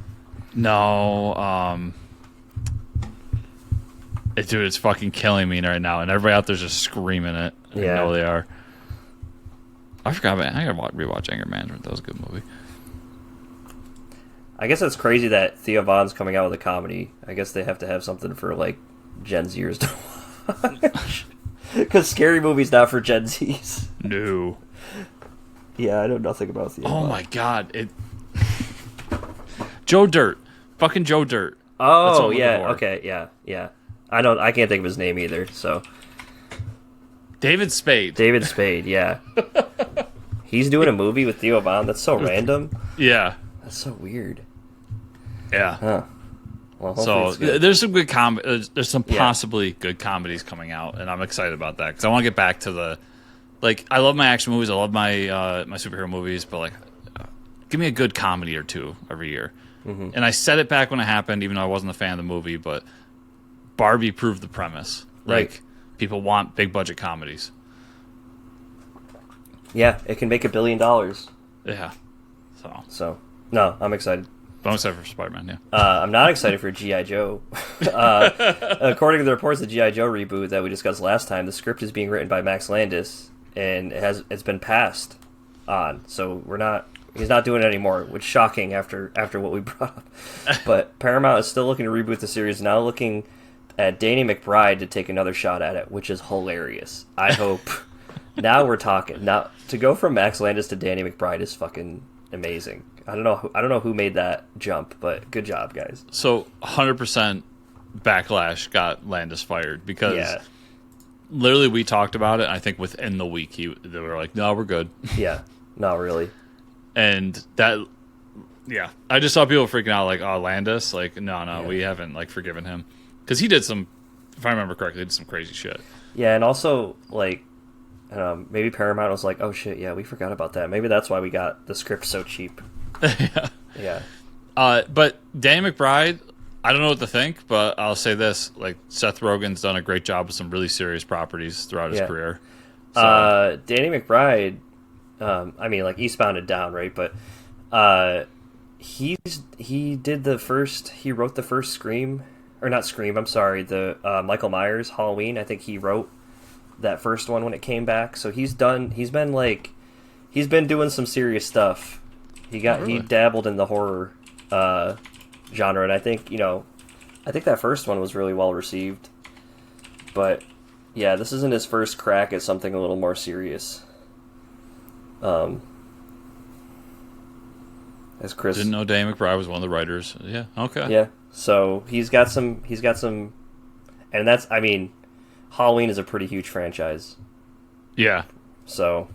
No, dude, it's fucking killing me right now, and everybody out there's just screaming it. Yeah. I know they are. I forgot about. I gotta rewatch Anger Management. That was a good movie. I guess it's crazy that Theo Von's coming out with a comedy. I guess they have to have something for like Gen Zers to watch. Because scary movies not for Gen Zs. No. Yeah, I know nothing about Theo Von. My god! Joe Dirt, fucking Joe Dirt. Oh yeah, okay, yeah. I don't. I can't think of his name either. So David Spade. David Spade, yeah. He's doing a movie with Theo Von. That's so random. Yeah. That's so weird. Yeah. Huh. Well, so there's some good there's some possibly good comedies coming out, and I'm excited about that because I want to get back to the I love my action movies, I love my my superhero movies, but give me a good comedy or two every year. Mm-hmm. And I said it back when it happened, even though I wasn't a fan of the movie, but Barbie proved the premise. Right. People want big budget comedies. Yeah, it can make $1 billion. Yeah. So no, I'm excited. I'm excited for Spider-Man, yeah. I'm not excited for G.I. Joe. According to the reports of the G.I. Joe reboot that we discussed last time, the script is being written by Max Landis, and it's been passed on. So he's not doing it anymore, which is shocking after what we brought up. But Paramount is still looking to reboot the series, now looking at Danny McBride to take another shot at it, which is hilarious. I hope... Now we're talking. Now, to go from Max Landis to Danny McBride is fucking amazing. I don't know who made that jump, but good job, guys. So 100% Backlash got Landis fired because literally we talked about it. I think within the week they were like, "No, we're good." Yeah, no, really. And that, I just saw people freaking out like, "Oh, Landis!" Like, no, we haven't forgiven him because he did some, if I remember correctly, he did some crazy shit. Yeah, and also maybe Paramount was like, "Oh shit, yeah, we forgot about that." Maybe that's why we got the script so cheap. Yeah. But Danny McBride, I don't know what to think, but I'll say this: Seth Rogen's done a great job with some really serious properties throughout his career. So. Danny McBride, Eastbound and Down, right? But he wrote the first Scream, or not Scream. I'm sorry, the Michael Myers Halloween. I think he wrote that first one when it came back. So he's been doing some serious stuff. He dabbled in the horror genre, and I think that first one was really well received. But yeah, this isn't his first crack at something a little more serious. As Chris didn't know Danny McBride was one of the writers. Yeah, okay. Yeah, so he's got some, and that's Halloween is a pretty huge franchise. Yeah. So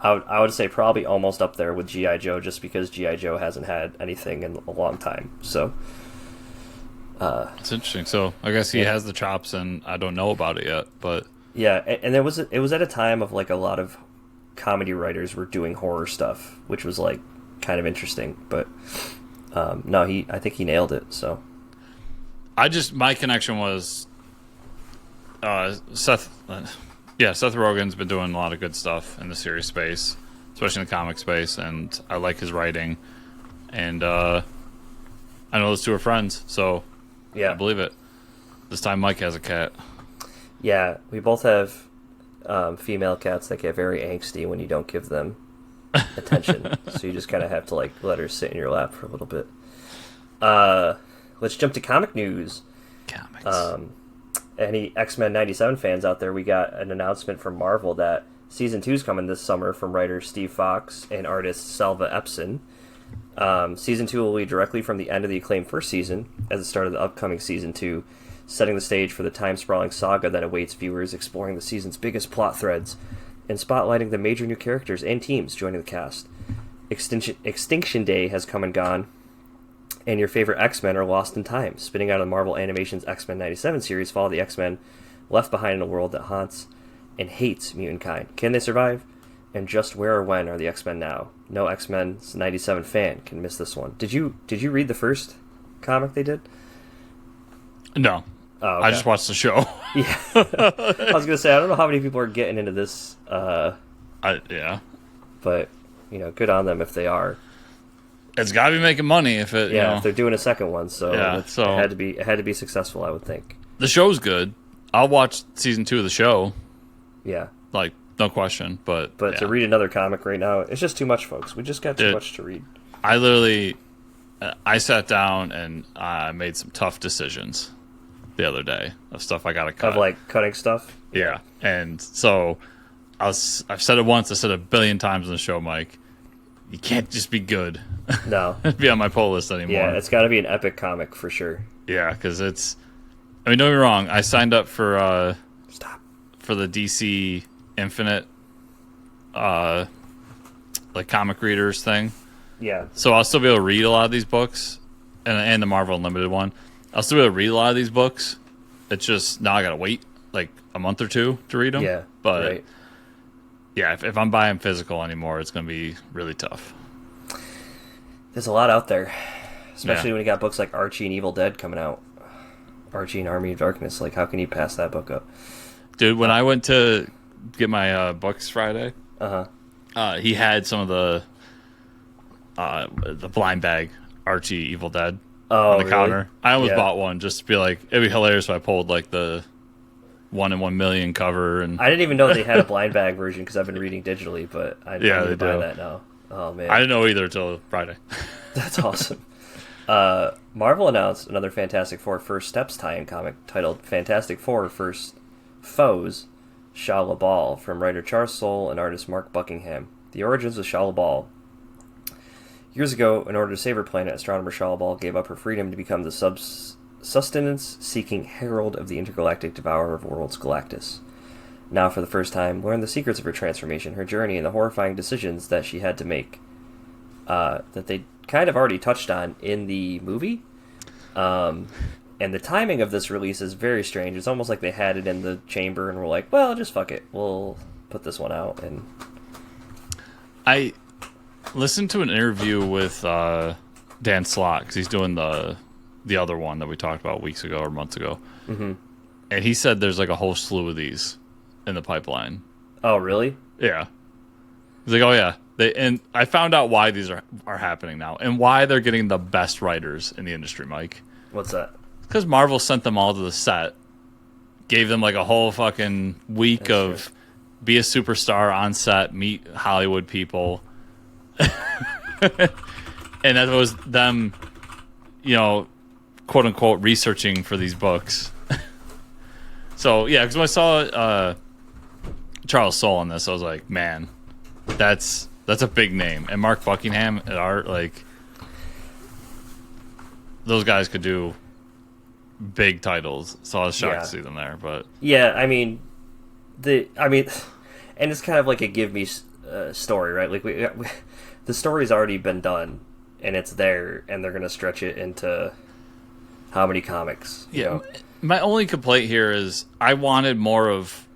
I would say probably almost up there with G.I. Joe, just because G.I. Joe hasn't had anything in a long time. So it's interesting. So I guess he has the chops, and I don't know about it yet. But yeah, and it was at a time of a lot of comedy writers were doing horror stuff, which was kind of interesting. But no, I think he nailed it. So my connection was Seth Rogen's been doing a lot of good stuff in the series space, especially in the comic space, and I like his writing. And I know those two are friends, so I believe it. This time Mike has a cat. Yeah, we both have female cats that get very angsty when you don't give them attention. So you just kind of have to let her sit in your lap for a little bit. Let's jump to comic news. Comics. Any X-Men 97 fans out there, we got an announcement from Marvel that Season 2 is coming this summer from writer Steve Fox and artist Selva Epson. Season 2 will lead directly from the end of the acclaimed first season as the start of the upcoming Season 2, setting the stage for the time-sprawling saga that awaits viewers, exploring the season's biggest plot threads and spotlighting the major new characters and teams joining the cast. Extinction Day has come and gone, and your favorite X-Men are lost in time. Spinning out of Marvel Animation's X-Men 97 series, follow the X-Men left behind in a world that haunts and hates mutant kind. Can they survive? And just where or when are the X-Men now? No X-Men 97 fan can miss this one. Did you read the first comic they did? No. Oh, okay. I just watched the show. Yeah. I was gonna say I don't know how many people are getting into this. Yeah. But good on them if they are. It's got to be making money if it. Yeah, if they're doing a second one, so Yeah, it so- had to be successful, I would think. The show's good. I'll watch season 2 of the show. Yeah, Like, no question. But yeah. to read another comic right now, it's just too much, folks. We just got too much to read. I literally, I sat down and I made some tough decisions the other day of stuff I got to cut. Of like cutting stuff. Yeah, and so I've said it once. I said it a billion times on the show, Mike. You can't just be good. No. Be on my pull list anymore. Yeah, it's got to be an epic comic for sure. Yeah, because it's. I mean, don't get me wrong. I signed up for Stop. for the DC Infinite, like comic readers thing. Yeah. So I'll still be able to read a lot of these books, and the Marvel Unlimited one. I'll still be able to read a lot of these books. It's just now I gotta wait like a month or two to read them. Yeah. but right. yeah, if I'm buying physical anymore, it's gonna be really tough. There's a lot out there, especially when you got books like Archie and Evil Dead coming out. Archie and Army of Darkness. Like, how can you pass that book up? Dude, when I went to get my books Friday, he had some of the blind bag Archie Evil Dead on the really? counter. I almost Yeah. bought one just to be like, it'd be hilarious if I pulled like the 1 in 1 million cover. And I didn't even know they had a blind bag version because I've been reading digitally, but I need to buy do. that now. Oh, man. I didn't know either until Friday. That's awesome. Marvel announced another Fantastic Four First Steps tie-in comic titled Fantastic Four First Foes, Shah LaBall, from writer Charles Soule and artist Mark Buckingham. The origins of Shah LaBall. Years ago, in order to save her planet, astronomer Shah LaBall gave up her freedom to become the sustenance-seeking herald of the intergalactic devourer of worlds, Galactus. Now, for the first time, learn the secrets of her transformation, her journey, and the horrifying decisions that she had to make. That they kind of already touched on in the movie. And the timing of this release is very strange. It's almost like they had it in the chamber and were like, well, just fuck it. We'll put this one out. And I listened to an interview with Dan Slott, because he's doing the other one that we talked about weeks ago or months ago. Mm-hmm. And he said there's like a whole slew of these in the pipeline. Oh, really? Yeah. He's like, oh, yeah. And I found out why these are happening now and why they're getting the best writers in the industry, Mike. What's that? Because Marvel sent them all to the set, gave them like a whole fucking week of be a superstar on set, meet Hollywood people. And that was them, quote unquote, researching for these books. So, yeah, because when I saw Charles Soule on this, I was like, man, that's a big name. And Mark Buckingham at art, like, those guys could do big titles. So I was shocked to see them there. But yeah, I mean, and it's kind of like a give me story, right? Like the story's already been done, and it's there, and they're gonna stretch it into how many comics? Yeah, my only complaint here is I wanted more of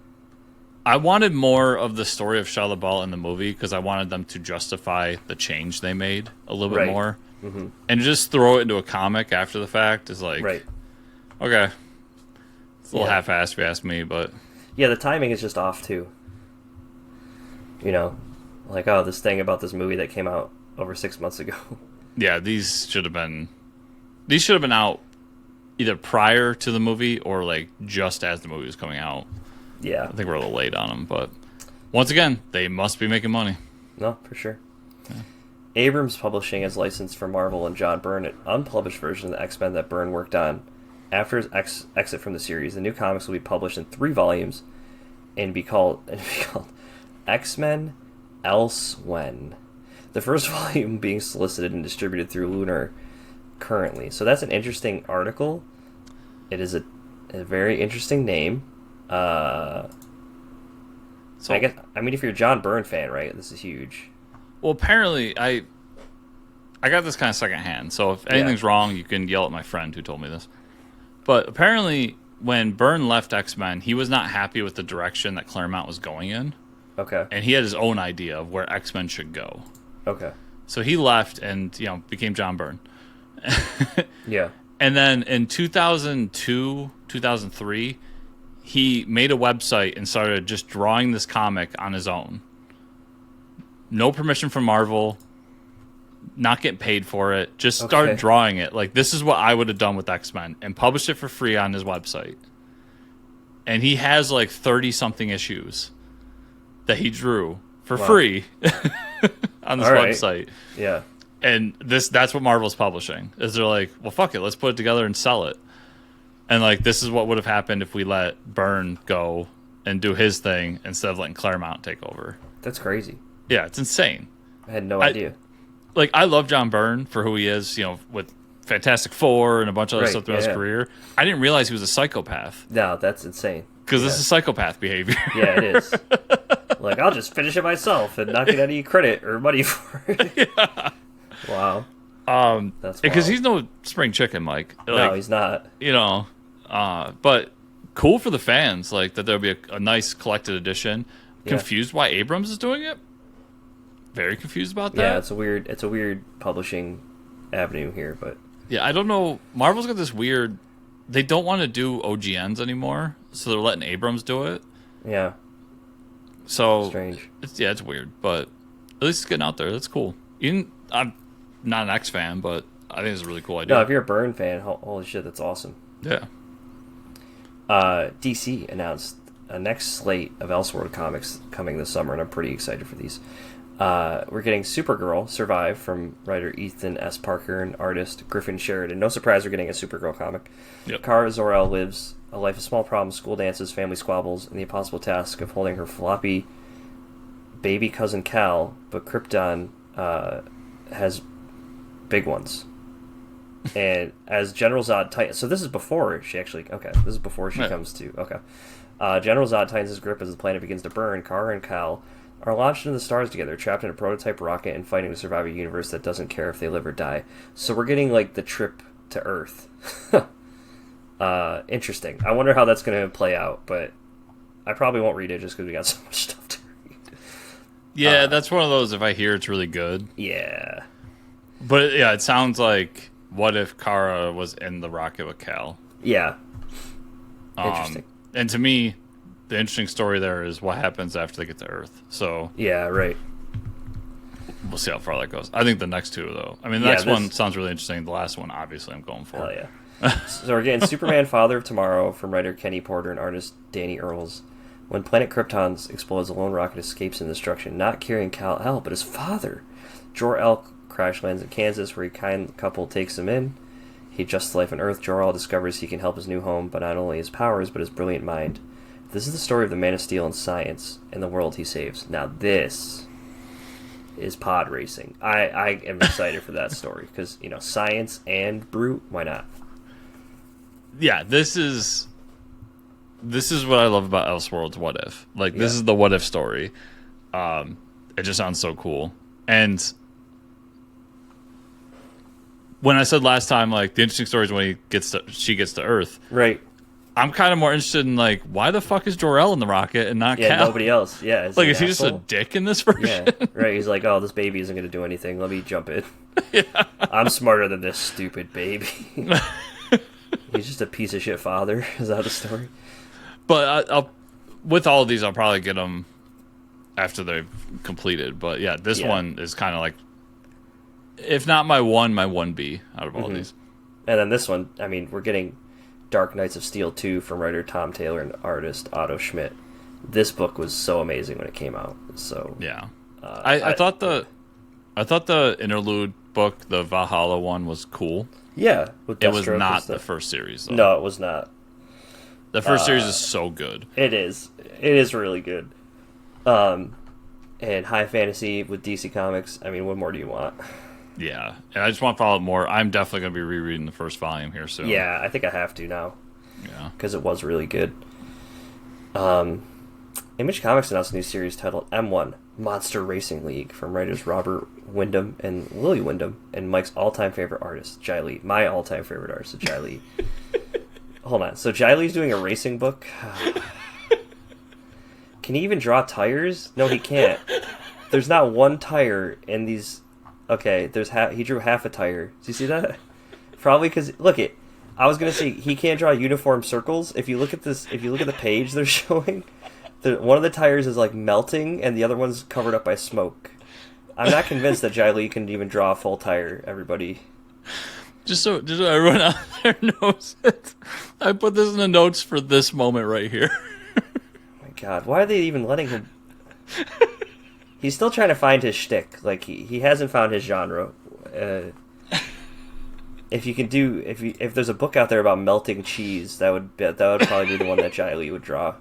the story of Shia LaBeouf in the movie, because I wanted them to justify the change they made a little bit more. Mm-hmm. And just throw it into a comic after the fact is like, okay, it's a little half-assed if you ask me, but yeah, the timing is just off too. Like, oh, this thing about this movie that came out over 6 months ago. Yeah, these should have been out either prior to the movie or like just as the movie was coming out. Yeah, I think we're a little late on them, but once again, they must be making money. No, for sure. Yeah. Abrams Publishing has licensed for Marvel and John Byrne an unpublished version of the X-Men that Byrne worked on. After his exit from the series, the new comics will be published in 3 volumes and be called X-Men Elsewhen. The first volume being solicited and distributed through Lunar currently. So that's an interesting article. It is a very interesting name. So if you're a John Byrne fan, right, this is huge. Well, apparently, I got this kind of secondhand, so if anything's wrong, you can yell at my friend who told me this. But apparently, when Byrne left X-Men, he was not happy with the direction that Claremont was going in. Okay. And he had his own idea of where X-Men should go. Okay. So he left and, became John Byrne. Yeah. And then in 2002 2003, he made a website and started just drawing this comic on his own. No permission from Marvel, not getting paid for it, just started drawing it. Like, this is what I would have done with X-Men, and published it for free on his website. And he has like 30-something issues that he drew for free on this website. Yeah. And that's what Marvel's publishing. Is they're like, well, fuck it, let's put it together and sell it. And like, this is what would have happened if we let Byrne go and do his thing instead of letting Claremont take over. That's crazy. Yeah, it's insane. I had no idea. Like, I love John Byrne for who he is, you know, with Fantastic Four and a bunch of other stuff throughout his career. I didn't realize he was a psychopath. No, that's insane. Because this is psychopath behavior. Yeah, it is. Like, I'll just finish it myself and not get any credit or money for it. Yeah. Wow. That's because he's no spring chicken, Mike. Like, no, he's not. You know, but cool for the fans, like, that there'll be a nice collected edition. Yeah. Confused why Abrams is doing it. Very confused about that. Yeah, it's a weird publishing avenue here, but yeah, I don't know. Marvel's got this weird. They don't want to do OGNs anymore, so they're letting Abrams do it. Yeah. So strange. It's weird, but at least it's getting out there. That's cool. I'm not an X fan, but I think it's a really cool idea. No, if you're a Byrne fan, holy shit, that's awesome. Yeah. DC announced a next slate of Elseworld comics coming this summer, and I'm pretty excited for these. We're getting Supergirl Survive from writer Ethan S. Parker and artist Griffin Sheridan. No surprise we're getting a Supergirl comic. Yep. Kara Zor-El lives a life of small problems, school dances, family squabbles, and the impossible task of holding her floppy baby cousin Cal, but Krypton has big ones. And as General Zod tightens... So this is before she actually... Okay, this is before she comes to... Okay. General Zod tightens his grip as the planet begins to burn. Kara and Cal are launched into the stars together, trapped in a prototype rocket and fighting to survive a universe that doesn't care if they live or die. So we're getting, like, the trip to Earth. Interesting. I wonder how that's going to play out, but I probably won't read it just because we got so much stuff to read. Yeah, that's one of those, if I hear it's really good. Yeah. But, yeah, it sounds like, what if Kara was in the rocket with Cal? Yeah. Interesting. And to me, the interesting story there is what happens after they get to Earth. So yeah, right. We'll see how far that goes. I think the next two, though. I mean, the next one sounds really interesting. The last one, obviously, I'm going for. Hell yeah. So we're getting Superman Father of Tomorrow from writer Kenny Porter and artist Danny Earls. When planet Krypton explodes, a lone rocket escapes in destruction, not carrying Kal-El, but his father. Jor-El crash lands in Kansas, where a kind couple takes him in. He adjusts to life on Earth. Jor-El discovers he can help his new home, but not only his powers, but his brilliant mind. This is the story of the Man of Steel and science and the world he saves. Now this is pod racing. I am excited for that story because, you know, science and brute, why not? Yeah, this is what I love about Elseworlds What If. Like, this is the what if story. It just sounds so cool. And when I said last time, like, the interesting story is when she gets to Earth. Right. I'm kind of more interested in, like, why the fuck is Jor-El in the rocket and not Cal? Nobody else. Yeah. Like, is he just a dick in this version? Yeah, right. He's like, oh, this baby isn't going to do anything. Let me jump in. Yeah. I'm smarter than this stupid baby. He's just a piece of shit father. Is that the story? But I'll, with all of these, I'll probably get them after they've completed. But, yeah, this one is kind of like, if not my 1B out of all these. And then this one, I mean, we're getting Dark Knights of Steel 2 from writer Tom Taylor and artist Otto Schmidt. This book was so amazing when it came out. So yeah, I thought the interlude book, the Valhalla one, was cool. Yeah, it was not the first series, though. No, it was not. The first series is so good. It is really good. And high fantasy with DC Comics. I mean, what more do you want? Yeah, and I just want to follow it more. I'm definitely going to be rereading the first volume here soon. Yeah, I think I have to now. Yeah. Because it was really good. Image Comics announced a new series titled M1, Monster Racing League, from writers Robert Wyndham and Lily Wyndham, and Mike's all-time favorite artist, Jai Lee. My all-time favorite artist, Jai Lee. Hold on, so Jai Lee's doing a racing book? Can he even draw tires? No, he can't. There's not one tire in these... Okay, he drew half a tire. Do you see that? Probably because, look it. I was gonna say he can't draw uniform circles. If you look at this, if you look at the page they're showing, one of the tires is like melting, and the other one's covered up by smoke. I'm not convinced that Jai Lee can even draw a full tire. Everybody, just so everyone out there knows it, I put this in the notes for this moment right here. Oh my God, why are they even letting him? He's still trying to find his shtick. Like he hasn't found his genre. If you can do if there's a book out there about melting cheese, that would probably be the one that Jai Lee would draw.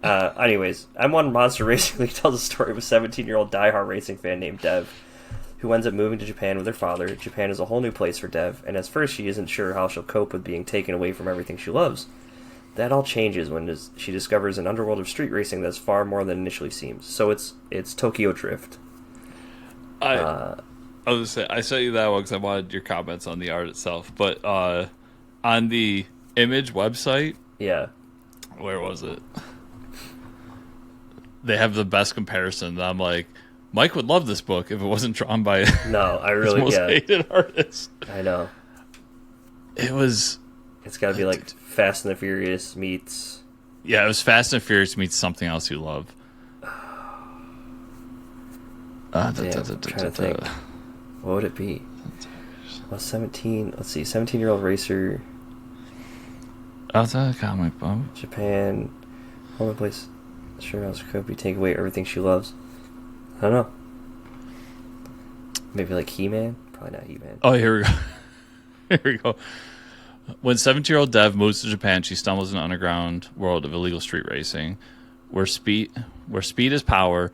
Anyways, M1 Monster Racing League tells the story of a 17-year-old diehard racing fan named Dev, who ends up moving to Japan with her father. Japan is a whole new place for Dev, and at first she isn't sure how she'll cope with being taken away from everything she loves. That all changes when she discovers an underworld of street racing that's far more than initially seems. So it's Tokyo Drift. I was gonna say, I sent you that one because I wanted your comments on the art itself. But on the Image website, yeah, where was it? They have the best comparison. I'm like, Mike would love this book if it wasn't drawn by his most hated artist. I know. It's got to be like Fast and the Furious meets. Yeah, it was Fast and Furious meets something else you love. I'm trying to think. What would it be? Well, 17. Let's see. 17-year-old racer. Outside the comic book. Japan. Home place. Sure, else could be take away everything she loves. I don't know. Maybe like He-Man. Probably not He-Man. Oh, here we go. Here we go. When 17-year-old Dev moves to Japan, she stumbles in an underground world of illegal street racing, where speed is power,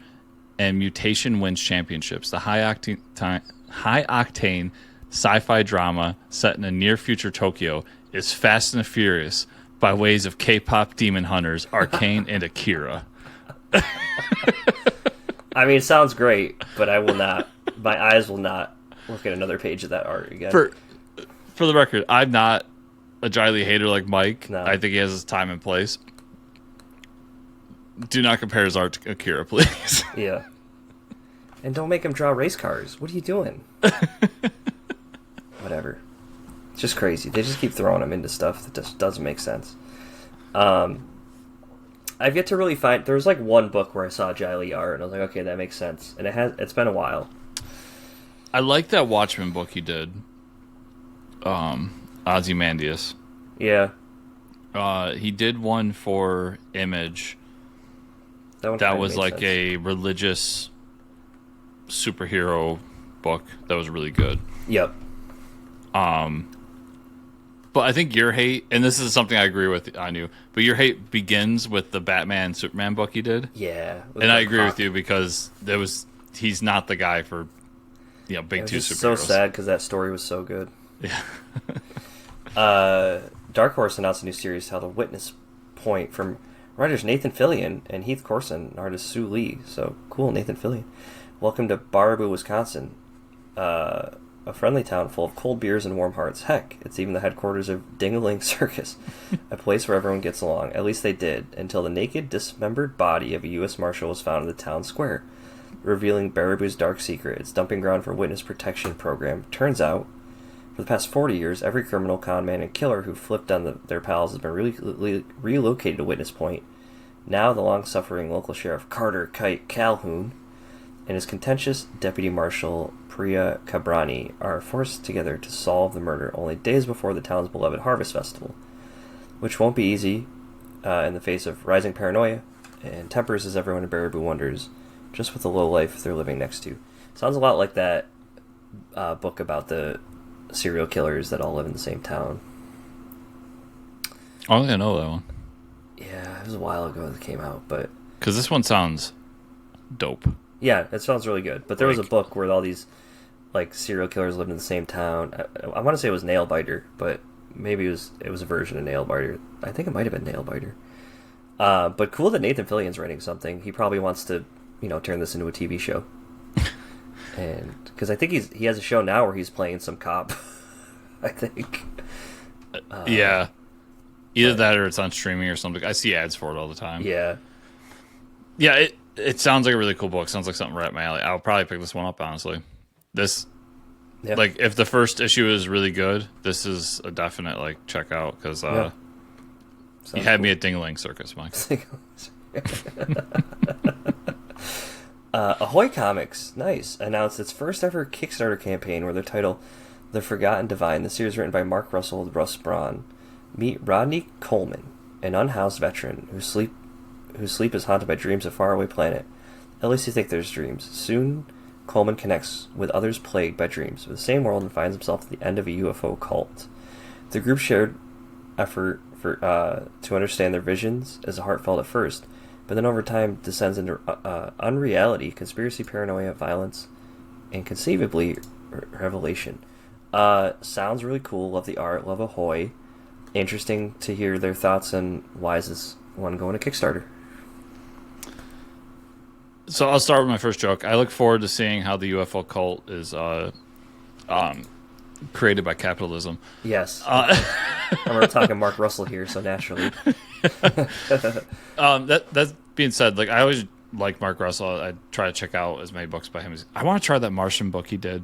and mutation wins championships. The high octane sci-fi drama set in a near future Tokyo is Fast and the Furious by ways of K-pop demon hunters Arcane and Akira. I mean, it sounds great, but I will not. My eyes will not look at another page of that art again. For the record, I'm not a Jai Lee hater like Mike. No. I think he has his time and place. Do not compare his art to Akira, please. Yeah. And don't make him draw race cars. What are you doing? Whatever. It's just crazy. They just keep throwing him into stuff that just doesn't make sense. I've yet to really find... There was like one book where I saw Jai Lee art, and I was like, okay, that makes sense. And it's been a while. I like that Watchmen book he did. Ozymandias. Yeah. He did one for Image That was like sense. A religious superhero book that was really good. Yep. But I think your hate, and this is something I agree with on you, but your hate begins with the Batman Superman book he did. Yeah. And I agree with you because he's not the guy for big two superheroes. It's so sad because that story was so good. Yeah. Dark Horse announced a new series titled Witness Point from writers Nathan Fillion and Heath Corson and artist Sue Lee. So cool, Nathan Fillion. Welcome to Baraboo, Wisconsin. A friendly town full of cold beers and warm hearts. Heck, it's even the headquarters of Ding-a-Ling Circus, a place where everyone gets along. At least they did, until the naked, dismembered body of a U.S. Marshal was found in the town square, revealing Baraboo's dark secret, its dumping ground for witness protection program. Turns out, for the past 40 years, every criminal, con man, and killer who flipped on their pals has been relocated to Witness Point. Now the long-suffering local sheriff Carter Kite Calhoun and his contentious deputy marshal Priya Kabrani are forced together to solve the murder only days before the town's beloved Harvest Festival, which won't be easy in the face of rising paranoia and tempers as everyone in Baraboo wonders just what the low life they're living next to. Sounds a lot like that book about the serial killers that all live in the same town. I don't think I know that one. Yeah, it was a while ago that it came out, but... Because this one sounds dope. Yeah, it sounds really good. But there was a book where all these serial killers lived in the same town. I want to say it was Nailbiter, but maybe it was a version of Nailbiter. I think it might have been Nailbiter. But cool that Nathan Fillion's writing something. He probably wants to, turn this into a TV show. And because I think he has a show now where he's playing some cop. I think. Yeah. Either that or it's on streaming or something. I see ads for it all the time. Yeah. Yeah, it sounds like a really cool book. Sounds like something right up my alley. I'll probably pick this one up, honestly. This Yeah. Like, if the first issue is really good, this is a definite, like, check out, because you had me at Ding-a-Ling Circus, Mike. Ahoy Comics, nice, announced its first ever Kickstarter campaign where their title, The Forgotten Divine. The series written by Mark Russell and Russ Braun. Meet Rodney Coleman, an unhoused veteran whose sleep is haunted by dreams of a faraway planet. At least you think there's dreams. Soon, Coleman connects with others plagued by dreams of the same world and finds himself at the end of a UFO cult. The group's shared effort to understand their visions is heartfelt at first, but then over time descends into unreality, conspiracy, paranoia, violence, and conceivably revelation. Sounds really cool. Love the art. Love Ahoy. Interesting to hear their thoughts on why is this one going to Kickstarter. So I'll start with my first joke. I look forward to seeing how the UFO cult is created by capitalism. Yes. We're talking Mark Russell here, so naturally. That being said, like, I always like Mark Russell. I try to check out as many books by him. I want to try that Martian book he did,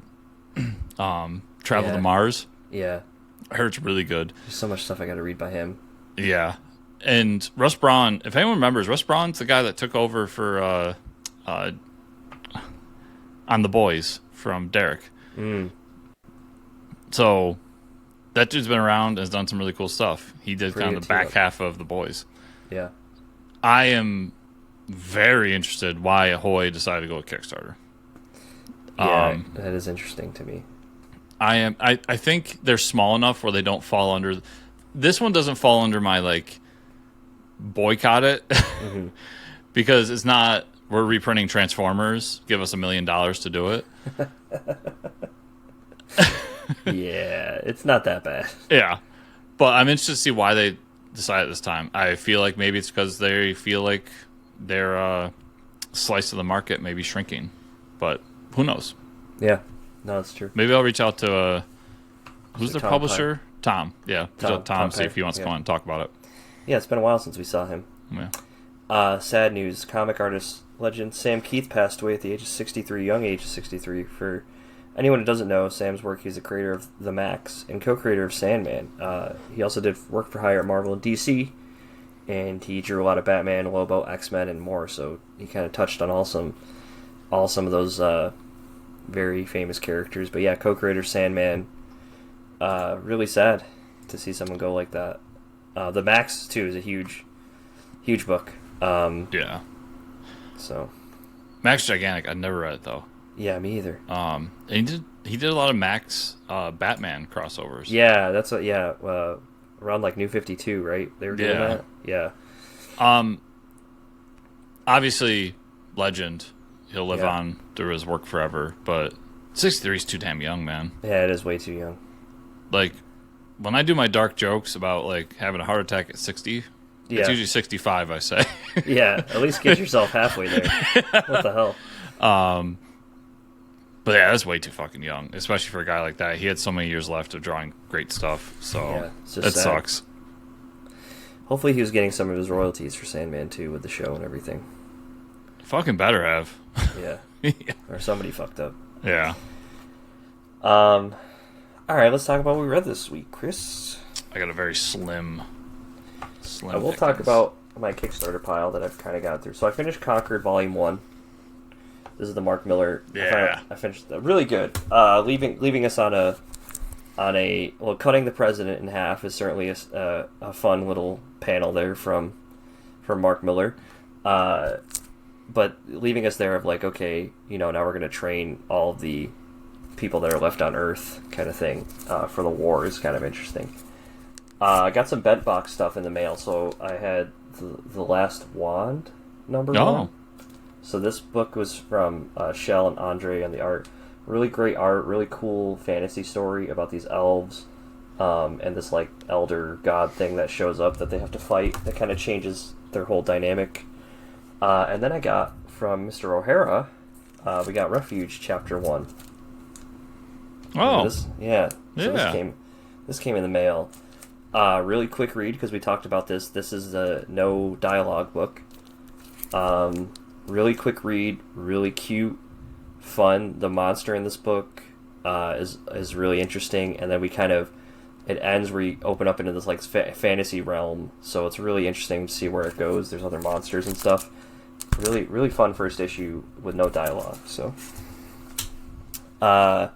Travel to Mars. Yeah. I heard it's really good. There's so much stuff I got to read by him. Yeah. And Russ Braun, if anyone remembers, Russ Braun's the guy that took over for on The Boys from Derek. So that dude's been around and has done some really cool stuff. He did kind of the back half of The Boys. Yeah. I am very interested why Ahoy decided to go with Kickstarter. Yeah, that is interesting to me. I think they're small enough where they don't fall under. This one doesn't fall under my, like, boycott it. Because it's not, we're reprinting Transformers, give us $1 million to do it. Yeah, it's not that bad. Yeah. But I'm interested to see why they decided this time. I feel like maybe it's because they feel like their slice of the market may be shrinking. But who knows? Yeah. No, that's true. Maybe I'll reach out to who's their Tom publisher? Tom. Yeah. Tom, see if he wants to come on and talk about it. Yeah, it's been a while since we saw him. Yeah. Sad news. Comic artist legend Sam Keith passed away at the age of 63, young age of 63. For anyone who doesn't know Sam's work, he's the creator of The Max and co-creator of Sandman. He also did work for hire at Marvel and DC, and he drew a lot of Batman, Lobo, X-Men, and more, so he kind of touched on all some of those very famous characters. But yeah, co-creator Sandman. Really sad to see someone go like that. The Max too is a huge book. Yeah. So Max Gigantic, I never read it though. Yeah, me either. And he did a lot of Max Batman crossovers. Yeah, that's what. Yeah, around like New 52, right? They were doing that. Yeah. Obviously, legend. He'll live on through his work forever. But 63 is too damn young, man. Yeah, it is way too young. Like, when I do my dark jokes about, like, having a heart attack at 60, it's usually 65, I say. Yeah, at least get yourself halfway there. What the hell? But yeah, that's way too fucking young, especially for a guy like that. He had so many years left of drawing great stuff, so it sucks. Hopefully he was getting some of his royalties for Sandman too with the show and everything. Fucking better have. Yeah. Or somebody fucked up. Yeah. All right, let's talk about what we read this week, Chris. I got a very slim. We'll talk about my Kickstarter pile that I've kind of got through. So I finished Conquered Volume 1. This is the Mark Miller. Yeah. I finished really good. Leaving us on a well, cutting the president in half is certainly a fun little panel there from Mark Miller. But leaving us there of like, okay, now we're going to train all of the people that are left on Earth kind of thing for the war is kind of interesting. I got some bent box stuff in the mail, so I had the Last Wand #1. So this book was from Sheldon and Andre on the art. Really great art, really cool fantasy story about these elves and this like elder god thing that shows up that they have to fight. That kind of changes their whole dynamic. And then I got from Mr. O'Hara, we got Refuge Chapter 1. Oh, this came in the mail. Really quick read because we talked about this. This is the no dialogue book. Really quick read, really cute, fun. The monster in this book is really interesting, and then it ends where you open up into this like fantasy realm, so it's really interesting to see where it goes. There's other monsters and stuff. Really, really fun first issue with no dialogue. So, all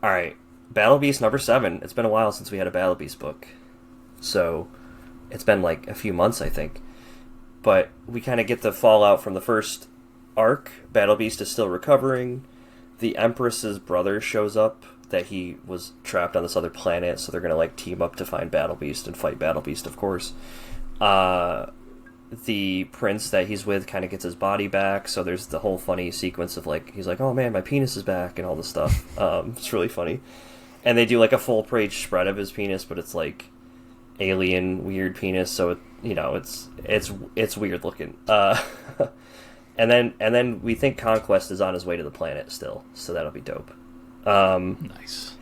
right, Battle Beast number 7. It's been a while since we had a Battle Beast book, so it's been like a few months, I think. But we kind of get the fallout from the first arc. Battle Beast is still recovering. The Empress's brother shows up, that he was trapped on this other planet, so they're gonna like team up to find Battle Beast and fight Battle Beast, of course. The prince that he's with kind of gets his body back, so there's the whole funny sequence of like, he's like, oh man, my penis is back, and all this stuff. It's really funny. And they do like a full page spread of his penis, but it's like alien weird penis, so it's weird looking. And then we think Conquest is on his way to the planet still, so that'll be dope. Nice.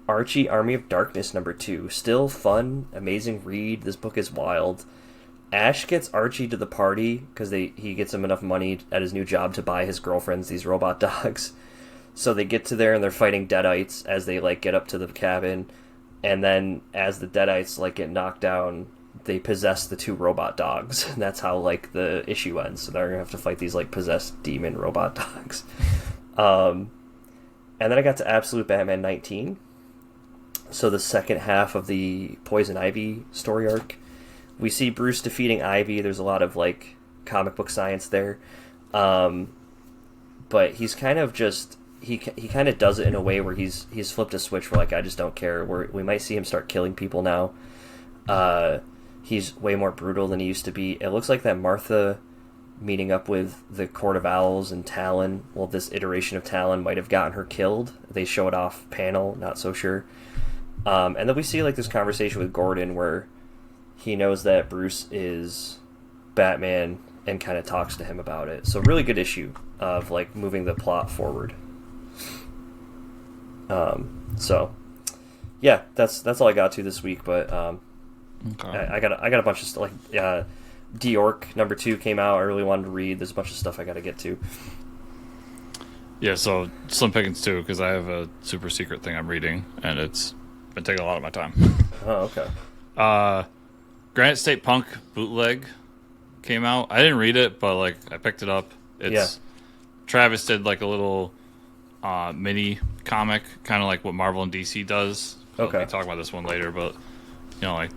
Archie, Army of Darkness number 2. Still fun, amazing read. This book is wild. Ash gets Archie to the party because he gets him enough money at his new job to buy his girlfriends these robot dogs. So they get to there and they're fighting Deadites as they like get up to the cabin, and then as the Deadites like get knocked down, they possess the 2 robot dogs. And that's how like the issue ends. So they're gonna have to fight these like possessed demon robot dogs. And then I got to Absolute Batman 19. So the second half of the Poison Ivy story arc. We see Bruce defeating Ivy. There's a lot of like comic book science there. But he's kind of just he kind of does it in a way where he's flipped a switch where like, I just don't care. We might see him start killing people now. He's way more brutal than he used to be. It looks like that Martha meeting up with the Court of Owls and Talon. Well, this iteration of Talon might have gotten her killed. They show it off panel, not so sure. And then we see like this conversation with Gordon where he knows that Bruce is Batman and kind of talks to him about it. So really good issue of like moving the plot forward. So yeah, that's all I got to this week. But Okay. I got a bunch of stuff like D-Orc number 2 came out. I really wanted to read. There's a bunch of stuff I got to get to. Yeah, so Slim Pickens too, because I have a super secret thing I'm reading, and it's been taking a lot of my time. Oh, okay. Granite State Punk bootleg came out. I didn't read it, but like I picked it up. It's Travis did like a little mini comic, kind of like what Marvel and DC does. So Okay. we'll talk about this one later, but you know, like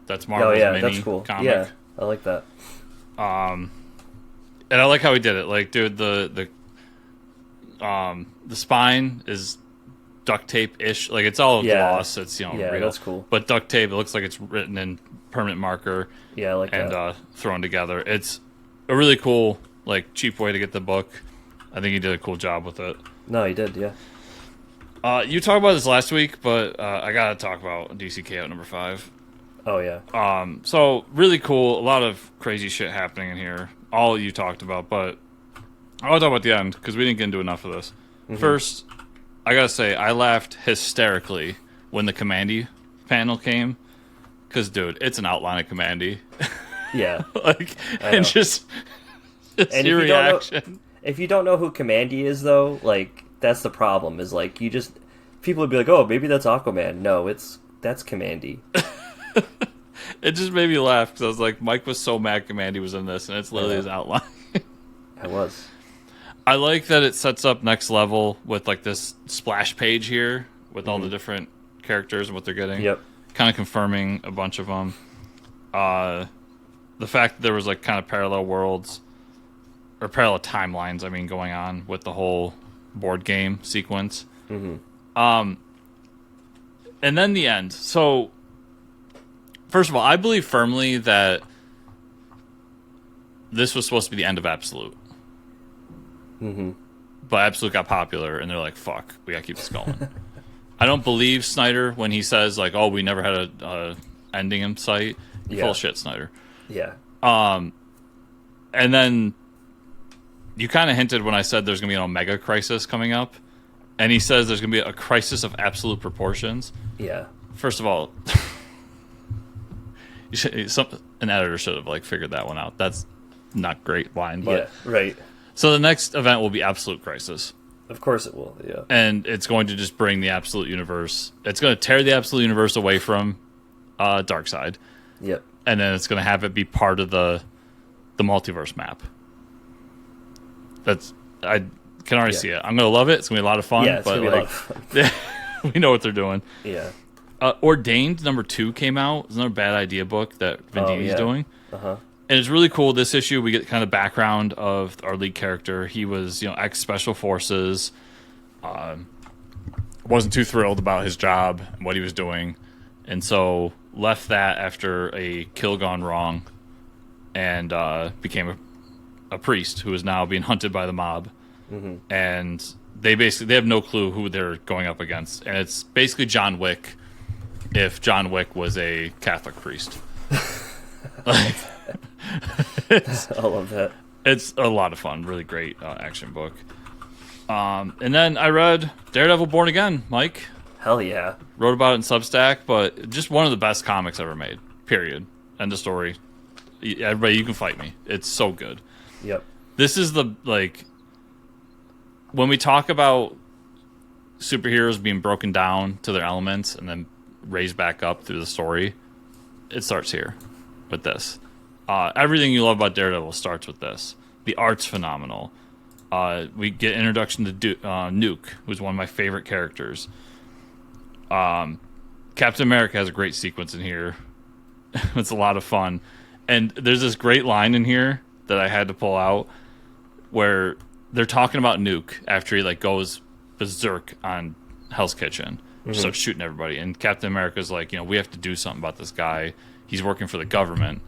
that's Marvel's mini that's cool. comic. Yeah, I like that. And I like how he did it. Like, dude, the spine is duct tape-ish. Like, it's all gloss. It's, real. That's cool. But duct tape, it looks like it's written in permanent marker. Yeah, I like that. And thrown together. It's a really cool, like, cheap way to get the book. I think he did a cool job with it. No, he did, yeah. You talked about this last week, but I gotta talk about DCK out number 5. Oh, yeah. So really cool. A lot of crazy shit happening in here. All you talked about, but I want to talk about the end because we didn't get into enough of this. Mm-hmm. First, I gotta say I laughed hysterically when the Commandy panel came because, dude, it's an outline of Commandy. Yeah, like and just and your reaction. If you don't know who Commandy is, though, like that's the problem. Is like people would be like, oh, maybe that's Aquaman. No, that's Commandy. It just made me laugh because I was like, Mike was so mad Commandy was in this, and it's literally his outline. I was. I like that it sets up next level with like this splash page here with all the different characters and what they're getting. Yep. Kind of confirming a bunch of them. The fact that there was like kind of parallel worlds or parallel timelines, going on with the whole board game sequence. Mm-hmm. And then the end. So, first of all, I believe firmly that this was supposed to be the end of Absolute. Mm-hmm. But Absolute got popular, and they're like, fuck, we gotta keep this going. I don't believe Snyder when he says, like, oh, we never had a ending in sight. Yeah. Full shit, Snyder. Yeah. And then you kind of hinted when I said there's going to be an Omega crisis coming up, and he says there's going to be a crisis of absolute proportions. Yeah. First of all, an editor should have like figured that one out. That's not great line, but yeah, right. So the next event will be Absolute Crisis. Of course it will, yeah. And it's going to just bring the Absolute Universe. It's going to tear the Absolute Universe away from Darkseid. Yep. And then it's going to have it be part of the multiverse map. I can already see it. I'm going to love it. It's going to be a lot of fun. Yeah, it's going to be a lot of fun. We know what they're doing. Yeah. Ordained #2 came out. It's another bad idea book that Vendini's doing. Uh-huh. And it's really cool. This issue, we get kind of background of our lead character. He was, ex-Special Forces. Wasn't too thrilled about his job and what he was doing. And so left that after a kill gone wrong and became a priest who is now being hunted by the mob. Mm-hmm. And they have no clue who they're going up against. And it's basically John Wick if John Wick was a Catholic priest. I love that. It's a lot of fun. Really great action book. And then I read Daredevil Born Again, Mike. Hell yeah. Wrote about it in Substack, but just one of the best comics ever made. Period. End of story. Everybody, you can fight me. It's so good. Yep. This is when we talk about superheroes being broken down to their elements and then raised back up through the story, it starts here with this. Everything you love about Daredevil starts with this. The art's phenomenal. We get introduction to Nuke, who's one of my favorite characters. Captain America has a great sequence in here. It's a lot of fun. And there's this great line in here that I had to pull out where they're talking about Nuke after he goes berserk on Hell's Kitchen. Mm-hmm. Starts shooting everybody. And Captain America's like, we have to do something about this guy. He's working for the government.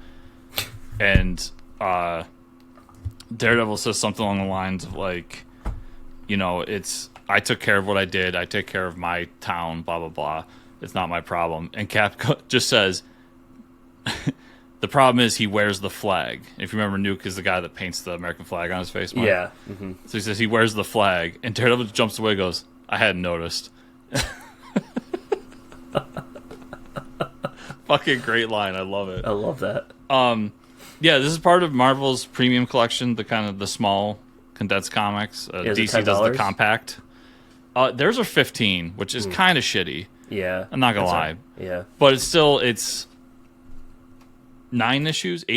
And Daredevil says something along the lines of it's I took care of what I did. I take care of my town, blah, blah, blah. It's not my problem. And Cap just says, the problem is he wears the flag. If you remember, Nuke is the guy that paints the American flag on his face, Mike. Yeah. Mm-hmm. So he says he wears the flag. And Daredevil jumps away and goes, I hadn't noticed. Fucking great line. I love it. I love that. Yeah, this is part of Marvel's premium collection, the small condensed comics. DC does the compact. Theirs are $15, which is kind of shitty. Yeah. I'm not going to lie. Yeah. But it's 8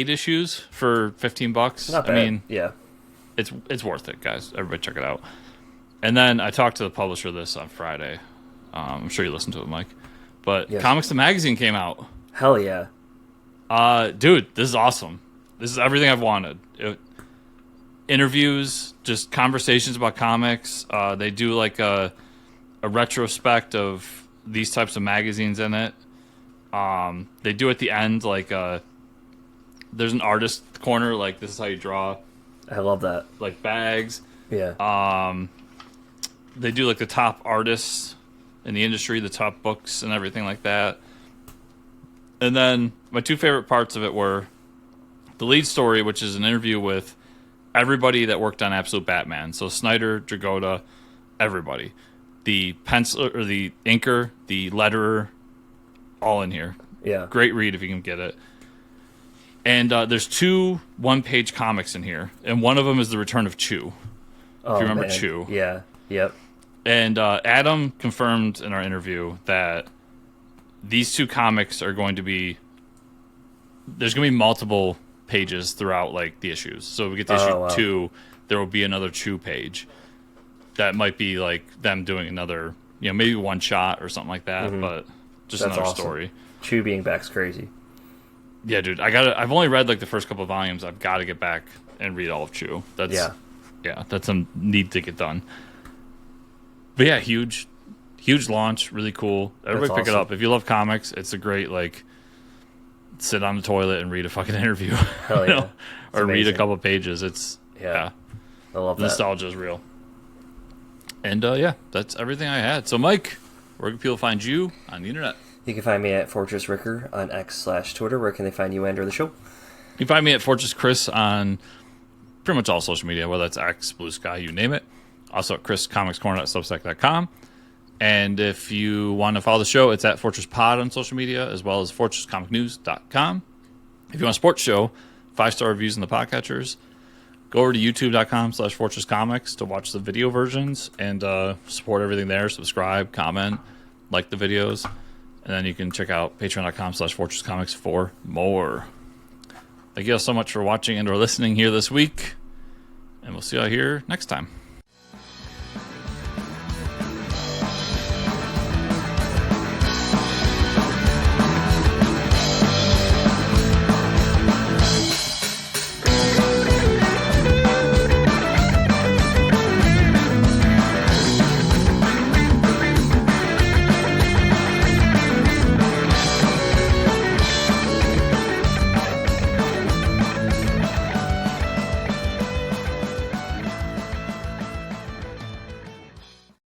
issues for $15. Not bad. I mean, yeah. It's worth it, guys. Everybody check it out. And then I talked to the publisher of this on Friday. I'm sure you listened to it, Mike. But yes. Comics the Magazine came out. Hell yeah. Dude, this is awesome. This is everything I've wanted. Interviews, just conversations about comics. They do a retrospect of these types of magazines in it. They do at the end there's an artist corner, this is how you draw. I love that. Bags. Yeah. They do the top artists in the industry, the top books and everything like that. And then my two favorite parts of it were the lead story, which is an interview with everybody that worked on Absolute Batman. So Snyder, Dragotta, everybody. The penciler or the inker, the letterer, all in here. Yeah. Great read if you can get it. And there's 2 one-page comics in here, and one of them is The Return of Chew. If you remember Chew. Yeah. Yep. And Adam confirmed in our interview that these 2 comics are going to be... There's going to be multiple pages throughout the issues. So we get to issue 2, there will be another Chew page. That might be them doing another, maybe one shot or something like that, but just That's another awesome. story. Chew being back's crazy. Yeah, dude, I've only read the first couple of volumes. I've got to get back and read all of Chew. Yeah, that's a need to get done. But yeah, huge launch, really cool. Everybody pick it up if you love comics. It's a great sit on the toilet and read a fucking interview. Hell yeah. Or read a couple of pages. It's I love that. Nostalgia is real. And that's everything I had. So Mike, where can people find you on the internet? You can find me at Fortress Ricker on X/Twitter. Where can they find you, and or the show? You can find me at Fortress Chris on pretty much all social media, whether that's X, Blue Sky, you name it. Also at chriscomicscorner.substack.com. And if you want to follow the show, it's at Fortress Pod on social media, as well as fortresscomicnews.com. If you want a sports show, 5-star reviews in the podcatchers. Go over to youtube.com/Fortress Comics to watch the video versions and support everything there. Subscribe, comment, like the videos. And then you can check out patreon.com/Fortress Comics for more. Thank you all so much for watching and or listening here this week. And we'll see you all here next time.